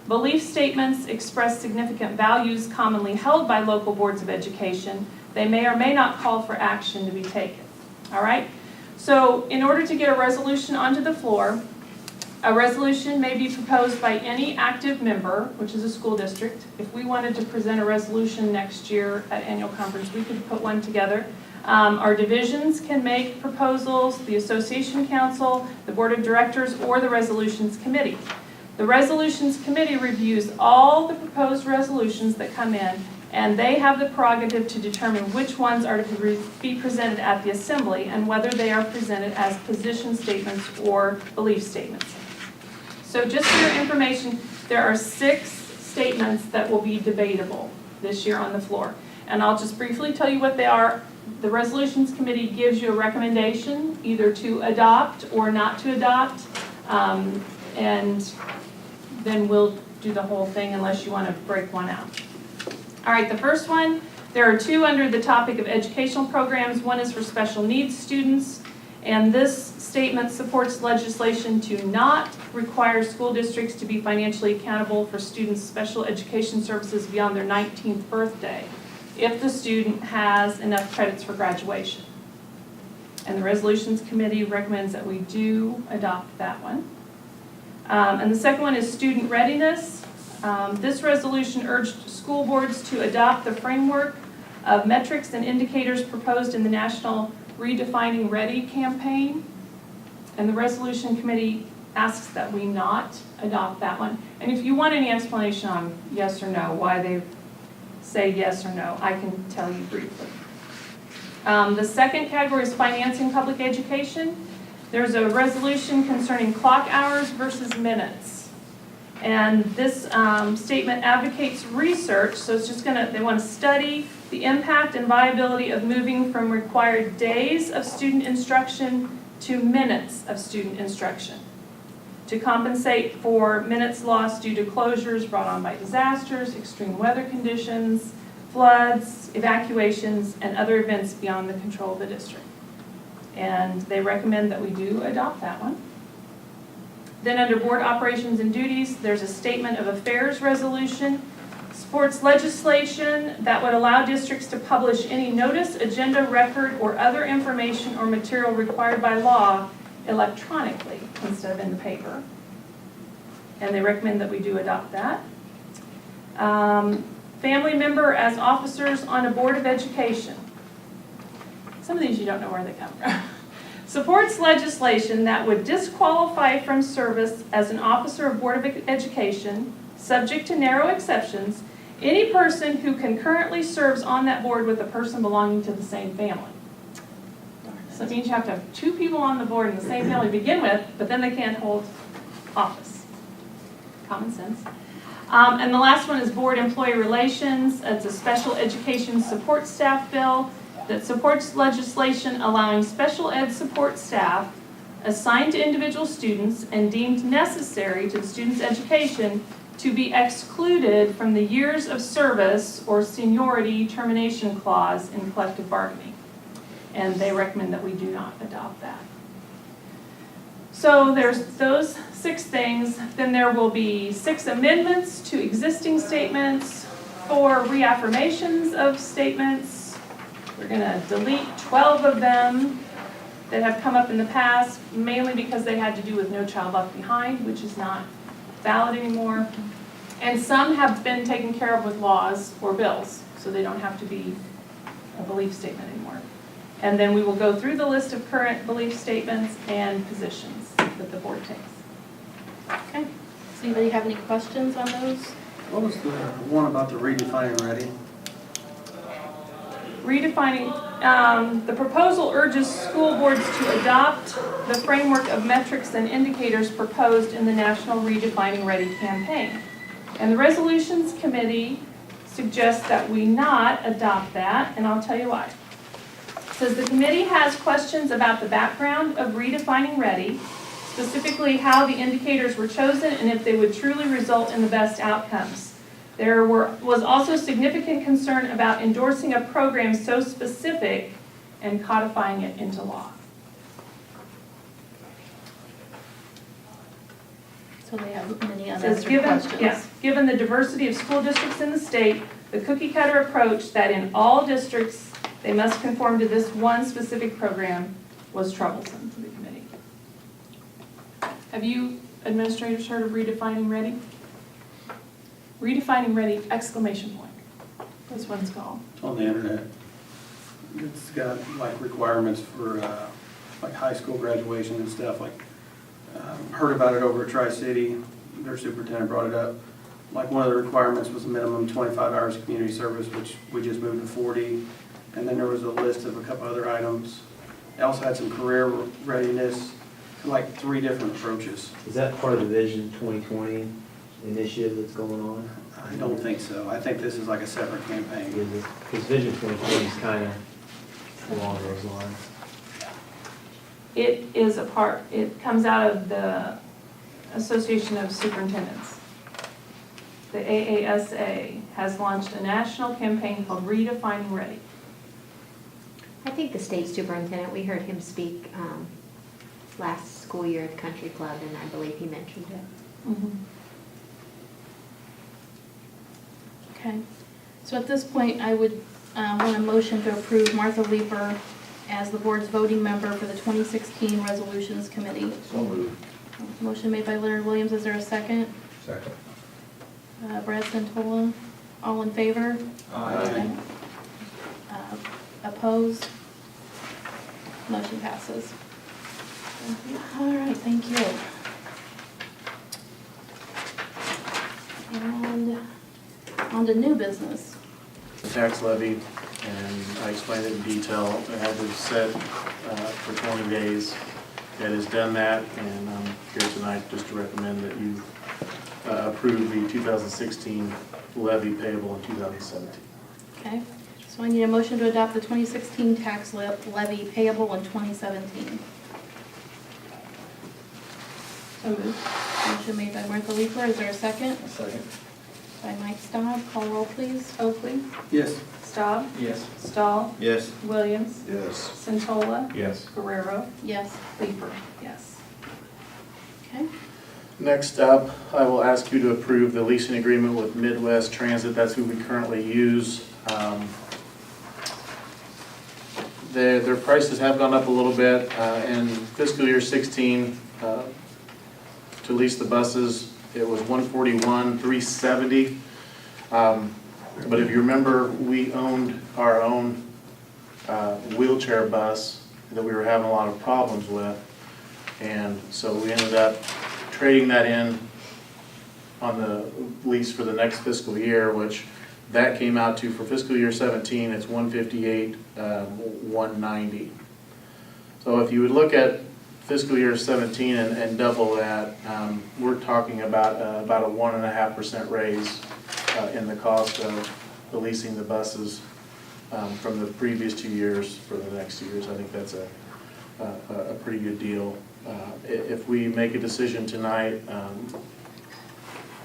Belief statements express significant values commonly held by local boards of education. They may or may not call for action to be taken. All right? So in order to get a resolution onto the floor, a resolution may be proposed by any active member, which is a school district. If we wanted to present a resolution next year at annual conference, we could put one together. Our divisions can make proposals, the association council, the board of directors, or the resolutions committee. The resolutions committee reviews all the proposed resolutions that come in, and they have the prerogative to determine which ones are to be presented at the assembly and whether they are presented as position statements or belief statements. So just for your information, there are 6 statements that will be debatable this year on the floor. And I'll just briefly tell you what they are. The resolutions committee gives you a recommendation either to adopt or not to adopt. And then we'll do the whole thing unless you want to break one out. All right, the first one, there are 2 under the topic of educational programs. One is for special needs students, and this statement supports legislation to not require school districts to be financially accountable for students' special education services beyond their 19th birthday if the student has enough credits for graduation. And the resolutions committee recommends that we do adopt that one. And the second one is student readiness. This resolution urged school boards to adopt the framework of metrics and indicators proposed in the National Redefining Ready campaign. And the resolution committee asks that we not adopt that one. And if you want any explanation on yes or no, why they say yes or no, I can tell you briefly. The second category is financing public education. There's a resolution concerning clock hours versus minutes. And this statement advocates research, so it's just they want to study the impact and viability of moving from required days of student instruction to minutes of student instruction, to compensate for minutes lost due to closures brought on by disasters, extreme weather conditions, floods, evacuations, and other events beyond the control of the district. And they recommend that we do adopt that one. Then under board operations and duties, there's a statement of affairs resolution. Supports legislation that would allow districts to publish any notice, agenda, record, or other information or material required by law electronically instead of in the paper. And they recommend that we do adopt that. Family member as officers on a board of education. Some of these you don't know where they come from. Supports legislation that would disqualify from service as an officer of Board of Education, subject to narrow exceptions, any person who concurrently serves on that board with a person belonging to the same family. So it means you have to have two people on the board in the same family to begin with, but then they can't hold office. Common sense. And the last one is board employee relations. It's a special education support staff bill that supports legislation allowing special ed support staff assigned to individual students and deemed necessary to the student's education to be excluded from the years of service or seniority termination clause in collective bargaining. And they recommend that we do not adopt that. So there's those 6 things. Then there will be 6 amendments to existing statements, 4 reaffirmations of statements. We're going to delete 12 of them that have come up in the past, mainly because they had to do with No Child Left Behind, which is not valid anymore. And some have been taken care of with laws or bills, so they don't have to be a belief statement anymore. And then we will go through the list of current belief statements and positions that the board takes. Okay. Does anybody have any questions on those? What was the one about the redefining ready? Redefining, the proposal urges school boards to adopt the framework of metrics and indicators proposed in the National Redefining Ready campaign. And the resolutions committee suggests that we not adopt that, and I'll tell you why. It says the committee has questions about the background of Redefining Ready, specifically how the indicators were chosen and if they would truly result in the best outcomes. There was also significant concern about endorsing a program so specific and codifying it into law. So they have many It says, unanswered questions. yes, given the diversity of school districts in the state, the cookie cutter approach that in all districts they must conform to this one specific program was troublesome to the committee. Have you administrators heard of Redefining Ready? Redefining Ready, exclamation point. This one's called. It's on the internet. It's got like requirements for like high school graduation and stuff, like heard about it over at Tri-City. Their superintendent brought it up. Like one of the requirements was a minimum 25 hours of community service, which we just moved to 40. And then there was a list of a couple other items. They also had some career readiness, like 3 different approaches. Is that part of the Vision 2020 initiative that's going on? I don't think so. I think this is like a separate campaign. Because Vision 2020 is kind of along those lines. It is a part, it comes out of the Association of Superintendents. The AASA has launched a national campaign called Redefining Ready. I think the state superintendent, we heard him speak last school year at the country club, and I believe he mentioned it. Mm-hmm. Okay. So at this point, I would want a motion to approve Martha Leeper as the board's voting member for the 2016 Resolutions Committee. So moved. Motion made by Leonard Williams. Is there a second? Second. Brad Santola. All in favor? Aye. Opposed? Motion passes. All right, thank you. And on to new business. The tax levy, and I explained it in detail. It had to set for 20 days. It has done that, and I'm here tonight just to recommend that you approve the 2016 levy payable in 2017. Okay, so I need a motion to adopt the 2016 tax levy payable in 2017. So moved. Motion made by Martha Leifler, is there a second? Second. By Mike Staub, call roll please. Oakley, Yes. Staub, Yes. Stahl, Yes. Williams, Yes. Centola, Yes. Guerrero, Yes. Leeper. Yes. Okay, Next up, I will ask you to approve the leasing agreement with Midwest Transit. That's who we currently use. Their prices have gone up a little bit. In fiscal year 16, to lease the buses, it was $141,370. But if you remember, we owned our own wheelchair bus that we were having a lot of problems with. And so we ended up trading that in on the lease for the next fiscal year, which that came out to, for fiscal year 17, it's $158,190. So if you would look at fiscal year 17 and double that, we're talking about a 1.5% raise in the cost of the leasing the buses from the previous 2 years for the next 2 years. I think that's a pretty good deal. If we make a decision tonight,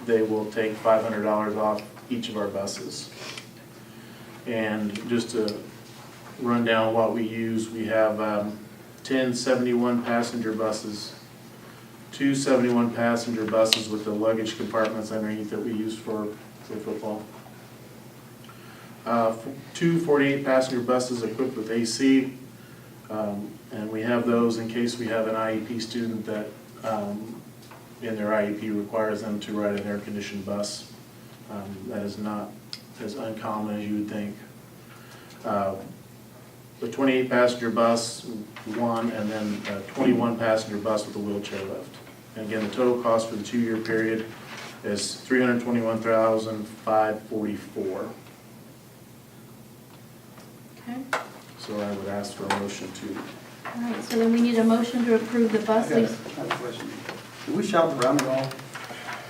they will take $500 off each of our buses. And just to run down what we use, we have 10 71 passenger buses, 2 71 passenger buses with the luggage compartments underneath that we use for football. 2 48 passenger buses equipped with AC. And we have those in case we have an IEP student that in their IEP requires them to ride an air-conditioned bus. That is not as uncommon as you would think. The 28 passenger bus, one, and then a 21 passenger bus with a wheelchair lift. And again, the total cost for the 2-year period is $321,544. okay. So I would ask for a motion to. All right, so then we need a motion to approve the I bus have lease. a question. Do we shop around at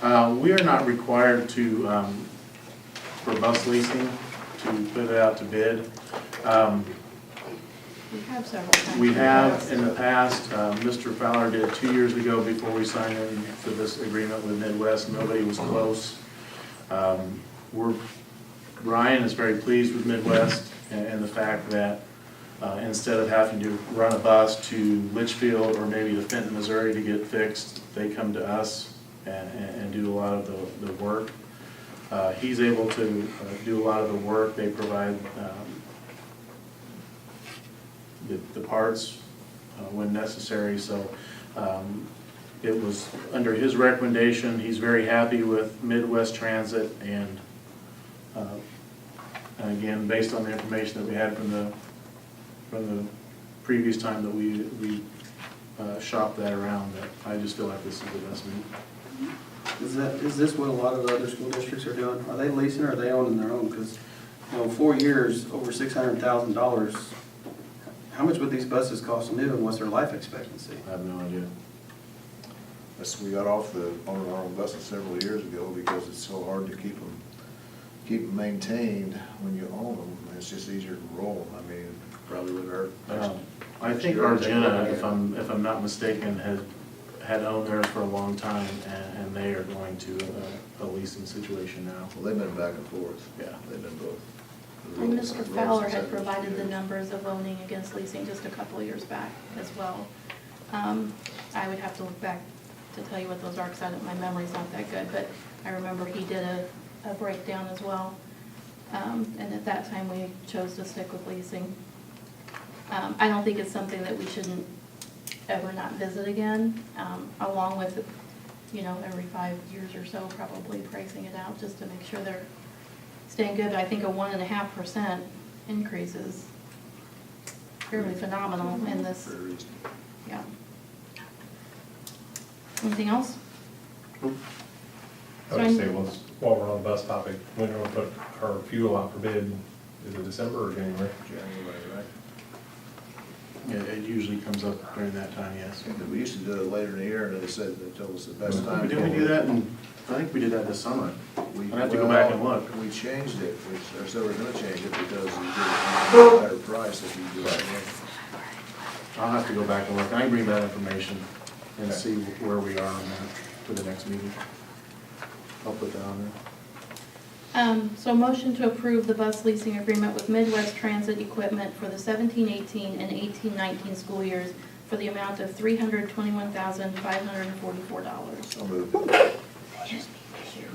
all? We are not required to, for bus leasing, to put it out to bid. We have several times. We have in the past, Mr. Fowler did 2 years ago before we signed into this agreement with Midwest. Nobody was close. Ryan is very pleased with Midwest and the fact that instead of having to run a bus to Litchfield or maybe to Fenton, Missouri to get fixed, they come to us and do a lot of the work. He's able to do a lot of the work. They provide the parts when necessary. So it was under his recommendation. He's very happy with Midwest Transit, and again, based on the information that we had from the previous time that we shopped that around, that I just feel like this is the best move. Is this what a lot of the other school districts are doing? Are they leasing or are they owning their own? Because, 4 years, over $600,000, how much would these buses cost new and what's their life expectancy? I have no idea. We got off the owning our own buses several years ago because it's so hard to keep them maintained when you own them. It's just easier to roll them. I mean, probably with our. I think Argenta, if I'm not mistaken, had owned theirs for a long time, and they are going to a leasing situation now. Well, they've been back and forth. Yeah. They've been both. And Mr. Fowler had provided the numbers of owning against leasing just a couple of years back as well. I would have to look back to tell you what those are, because my memory's not that good, but I remember he did a breakdown as well. And at that time, we chose to stick with leasing. I don't think it's something that we shouldn't ever not visit again, along with, every 5 years or so, probably pricing it out just to make sure they're staying good. But I think a 1.5% increase is fairly phenomenal in this. Yeah. Anything else? I would say, while we're on the bus topic, when we're going to put our fuel out for bid, is it December or January? January, right? It usually comes up during that time, yes. We used to do it later in the year, and they told us the best time. Didn't we do that I think we did that this summer. We I'd have to go back and look. We changed it, or so we're gonna change it because you get a better price if you do it. I'll have to go back and look. I can bring that information and see where we are on that for the next meeting. I'll put that on there. So motion to approve the bus leasing agreement with Midwest Transit Equipment for the 17-18 and 18-19 school years for the amount of $321,544. I'll move.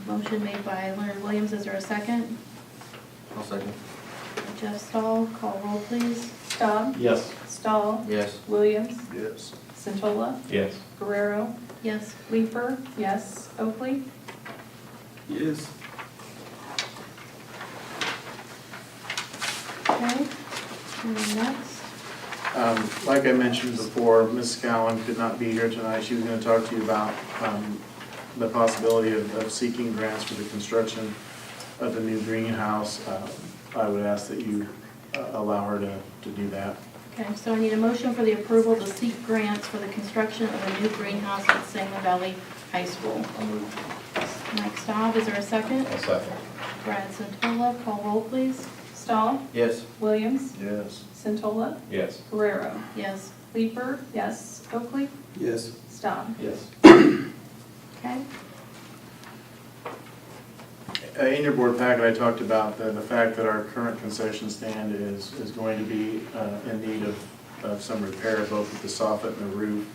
Motion made by Leonard Williams, is there a second? I'll second. Jeff Stahl, call roll please. Staub, Yes. Stahl, Yes. Williams, Yes. Centola, Yes. Guerrero, Yes. Leeper, yes, Oakley. Yes. Okay, and then next. Like I mentioned before, Ms. Cowan could not be here tonight. She was going to talk to you about the possibility of seeking grants for the construction of the new greenhouse. I would ask that you allow her to do that. Okay, so I need a motion for the approval to seek grants for the construction of a new greenhouse at Sangamon Valley High School. I'll move. Mike Staub, is there a second? I'll second. Brad Santola, call roll please. Stahl, Yes. Williams, Yes. Centola, Yes. Guerrero, Yes. Leeper, yes, Oakley, Yes. Staub. Yes. Okay, In your board packet, I talked about the fact that our current concession stand is going to be in need of some repair, both with the soffit and the roof.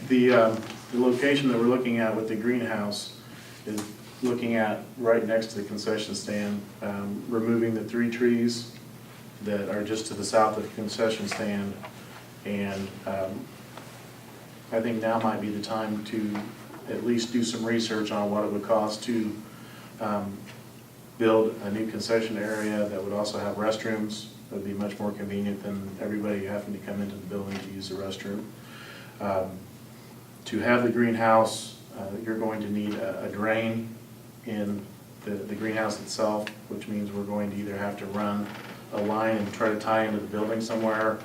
The location that we're looking at with the greenhouse is looking at right next to the concession stand, removing the 3 trees that are just to the south of the concession stand. And I think now might be the time to at least do some research on what it would cost to build a new concession area that would also have restrooms. It would be much more convenient than everybody having to come into the building to use the restroom. To have the greenhouse, you're going to need a drain in the greenhouse itself, which means we're going to either have to run a line and try to tie into the building somewhere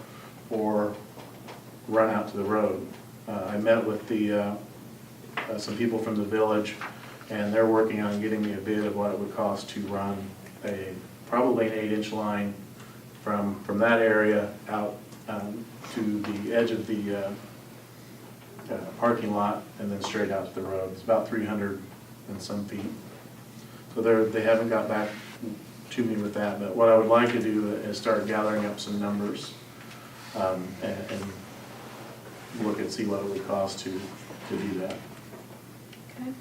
or run out to the road. I met with some people from the village, and they're working on getting me a bid of what it would cost to run probably an 8-inch line from that area out to the edge of the parking lot and then straight out to the road. It's about 300 and some feet. So they haven't got back to me with that, but what I would like to do is start gathering up some numbers and look and see what it would cost to do that. okay.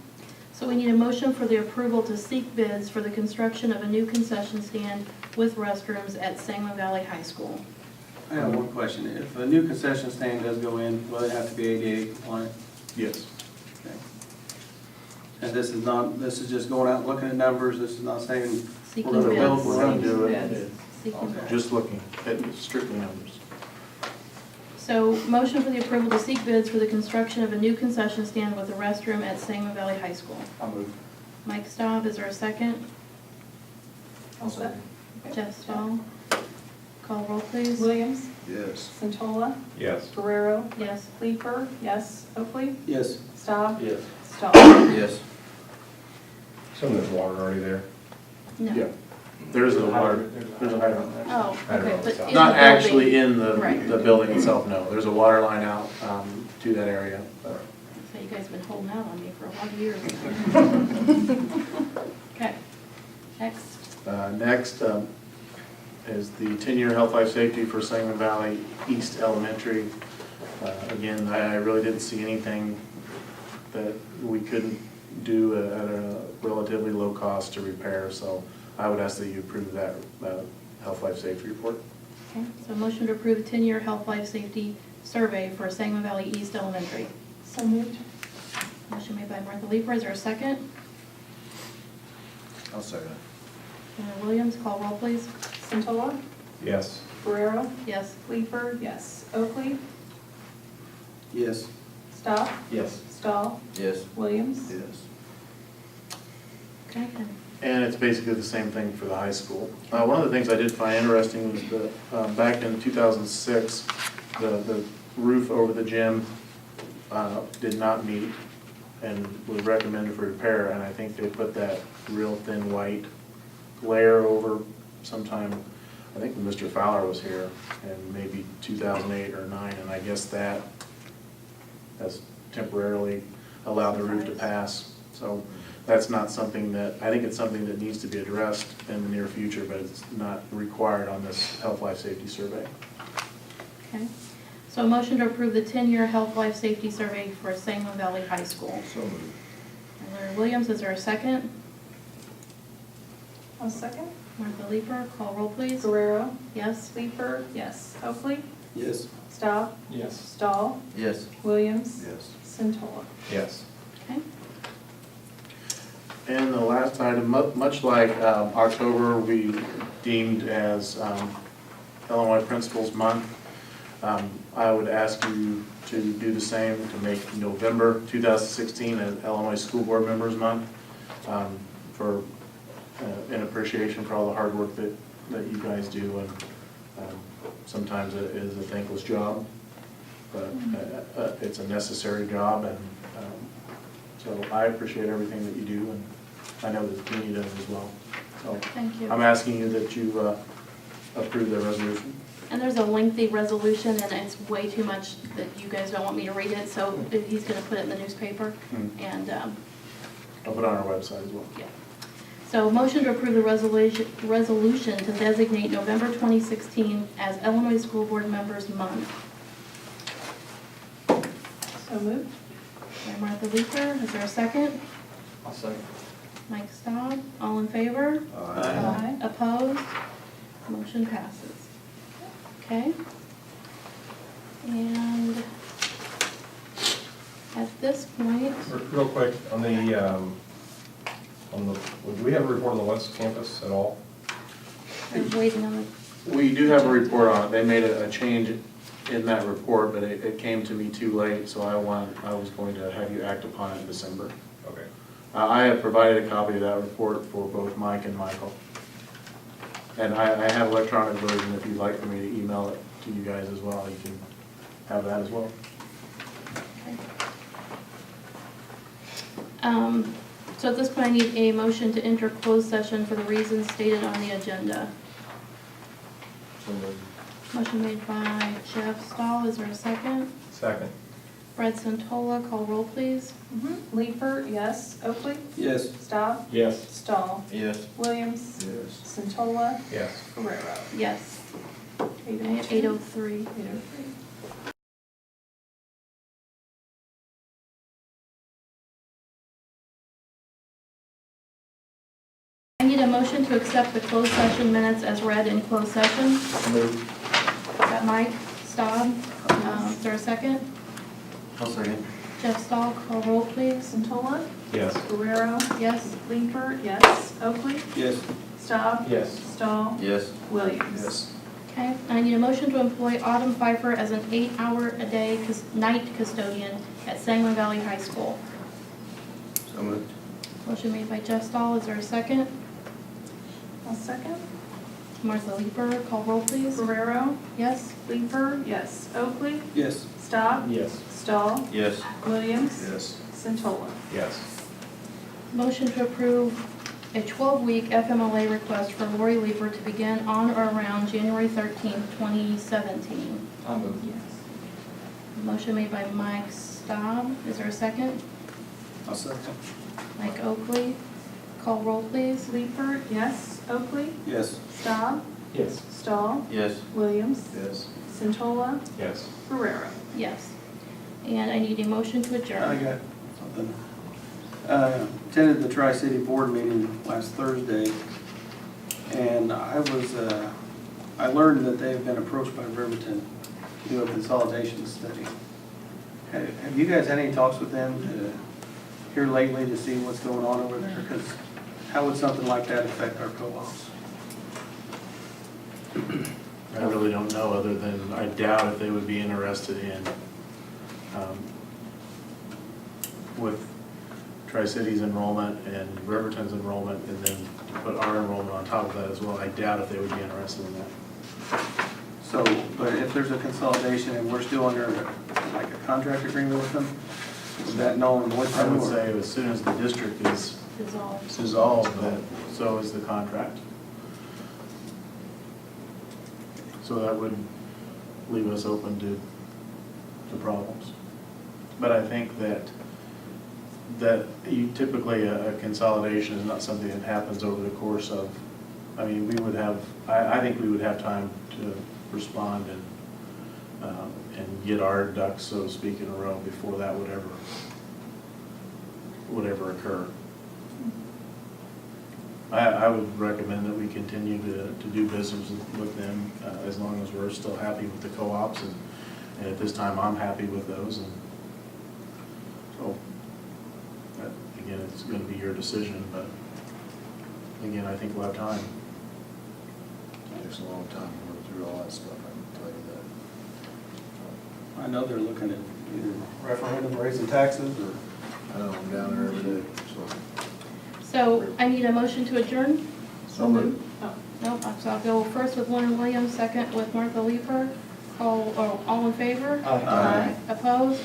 So we need a motion for the approval to seek bids for the construction of a new concession stand with restrooms at Sangamon Valley High School. I have one question. If a new concession stand does go in, will it have to be ADA compliant? Yes. Okay. And this is just going out and looking at numbers, this is not saying we're Seeking gonna build, bids. we're gonna do Bids. it. Seeking Okay. Just looking at strictly numbers. So motion for the approval to seek bids for the construction of a new concession stand with a restroom at Sangamon Valley High School. I'll move. Mike Staub, is there a second? I'll second. Jeff Stahl. Call roll please. Williams, Yes. Centola, Yes. Guerrero, Yes. Leeper, yes, Oakley, Yes. Staub, Yes. Stahl. Yes. Some there's water already there. No. Yeah. There's a water, there's a hydrant there. Oh, okay, but in the Not actually building- in the Right. building itself, no. There's a water line out to that area. So you guys have been holding out on me for a lot of years. Okay, next. Next is the 10-year health, life, safety for Sangamon Valley East Elementary. Again, I really didn't see anything that we couldn't do at a relatively low cost to repair, so I would ask that you approve that health, life, safety report. Okay, so motion to approve the 10-year health, life, safety survey for Sangamon Valley East Elementary. So moved. Motion made by Martha Leeper, is there a second? I'll second it. Leonard Williams, call roll please. Centola, Yes. Guerrero, Yes. Leeper, yes, Oakley, Yes. Staub, Yes. Stahl, Yes. Williams. Yes. Okay, And it's basically the same thing for the high school. One of the things I did find interesting was that back in 2006, the roof over the gym did not meet and was recommended for repair, and I think they put that real thin white layer over sometime, I think when Mr. Fowler was here, and maybe 2008 or 9, and I guess that has temporarily allowed the roof to pass. So that's not something that, I think it's something that needs to be addressed in the near future, but it's not required on this health, life, safety survey. Okay. So a motion to approve the 10-year health, life, safety survey for Sangamon Valley High School. So moved. Larry Williams, is there a second? I'll second. Martha Leeper, call roll please. Guerrero, Yes? Leeper, yes. Oakley, Yes. Staub, Yes. Stahl, Yes. Williams, Yes. Centola. Yes. Okay. And the last item, much like October, we deemed as Illinois Principals Month, I would ask you to do the same, to make November 2016 an Illinois School Board Members Month, for in appreciation for all the hard work that you guys do, and sometimes it is a thankless job, but it's a necessary job, and so I appreciate everything that you do, and I know the community does as well. So Thank you. I'm asking you that you approve the resolution. And there's a lengthy resolution, and it's way too much that you guys don't want me to read it, so he's gonna put it in the newspaper, and, I'll put it on our website as well. yeah. So motion to approve the resolution to designate November 2016 as Illinois School Board Members Month. So moved. By Martha Leeper, is there a second? I'll second. Mike Staub, all in favor? Aye. Opposed? Motion passes. Okay? And at this point, Real quick, on the, do we have a report on the West Campus at all? I'm waiting on We do have a report on it. They made a change in that report, but it came to me too late, so I was going to have you act upon it in December. Okay. I have provided a copy of that report for both Mike and Michael. And I have electronic version, if you'd like for me to email it to you guys as well, you can have that as well. So at this point, I need a motion to enter closed session for the reasons stated on the agenda. So moved. Motion made by Jeff Stahl, is there a second? Second. Fred Santola, call roll please. Leeper, yes. Oakley, Yes. Staub, Yes. Stahl, Yes. Williams, Yes. Centola, Yes. Guerrero. Yes. 8:02. 8:03. 8:03. I need a motion to accept the closed session minutes as read in closed session. Moved. Is that Mike Staub? Is there a second? I'll second. Jeff Stahl, call roll please. Centola, Yes. Guerrero, Yes? Leeper, yes. Oakley, Yes. Staub, Yes. Stahl, Yes. Williams. Yes. Okay, I need a motion to employ Autumn Pfeiffer as an 8-hour-a-day night custodian at Sangamon Valley High School. So moved. Motion made by Jeff Stahl, is there a second? I'll second. Martha Leeper, call roll please. Guerrero, Yes? Leeper, yes. Oakley, Yes. Staub, Yes. Stahl, Yes. Williams, Yes. Centola. Yes. Motion to approve a 12-week FMLA request for Lori Leeper to begin on or around January 13th, 2017. I'll move. Yes. Motion made by Mike Staub, is there a second? I'll second. Mike Oakley, call roll please. Leeper, yes. Oakley, Yes. Staub, Yes. Stahl, Yes. Williams, Yes. Centola, Yes. Guerrero. Yes. And I need a motion to adjourn. I got something. Attended the Tri-City Board meeting last Thursday, and I learned that they've been approached by Riverton to do a consolidation study. Have you guys had any talks with them here lately to see what's going on over there? Because how would something like that affect our co-ops? I really don't know, other than I doubt if they would be interested in, with Tri-Cities enrollment and Riverton's enrollment, and then put our enrollment on top of that as well. I doubt if they would be interested in that. So, but if there's a consolidation and we're still under like a contract agreement with them, is that null and void? I would say as soon as the district is dissolved, that so is the contract. So that would leave us open to problems. But I think that you typically, a consolidation is not something that happens over the course of, I mean, we would have, I think we would have time to respond and get our ducks, so to speak, in a row before that would ever occur. I would recommend that we continue to do business with them as long as we're still happy with the co-ops, and at this time, I'm happy with those, and so, again, it's going to be your decision, but again, I think we'll have time. It takes a long time to work through all that stuff, I can tell you that. I know they're looking at either referendum, raising taxes, or I know, I'm down there every day, so. So I need a motion to adjourn. So moved. Nope, so I'll go first with Warren Williams, second with Martha Leeper. All in favor? Aye. Opposed?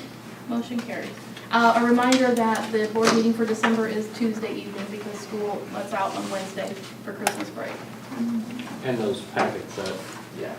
Motion carries. A reminder that the board meeting for December is Tuesday evening because school lets out on Wednesday for Christmas break. And those packets that, yeah.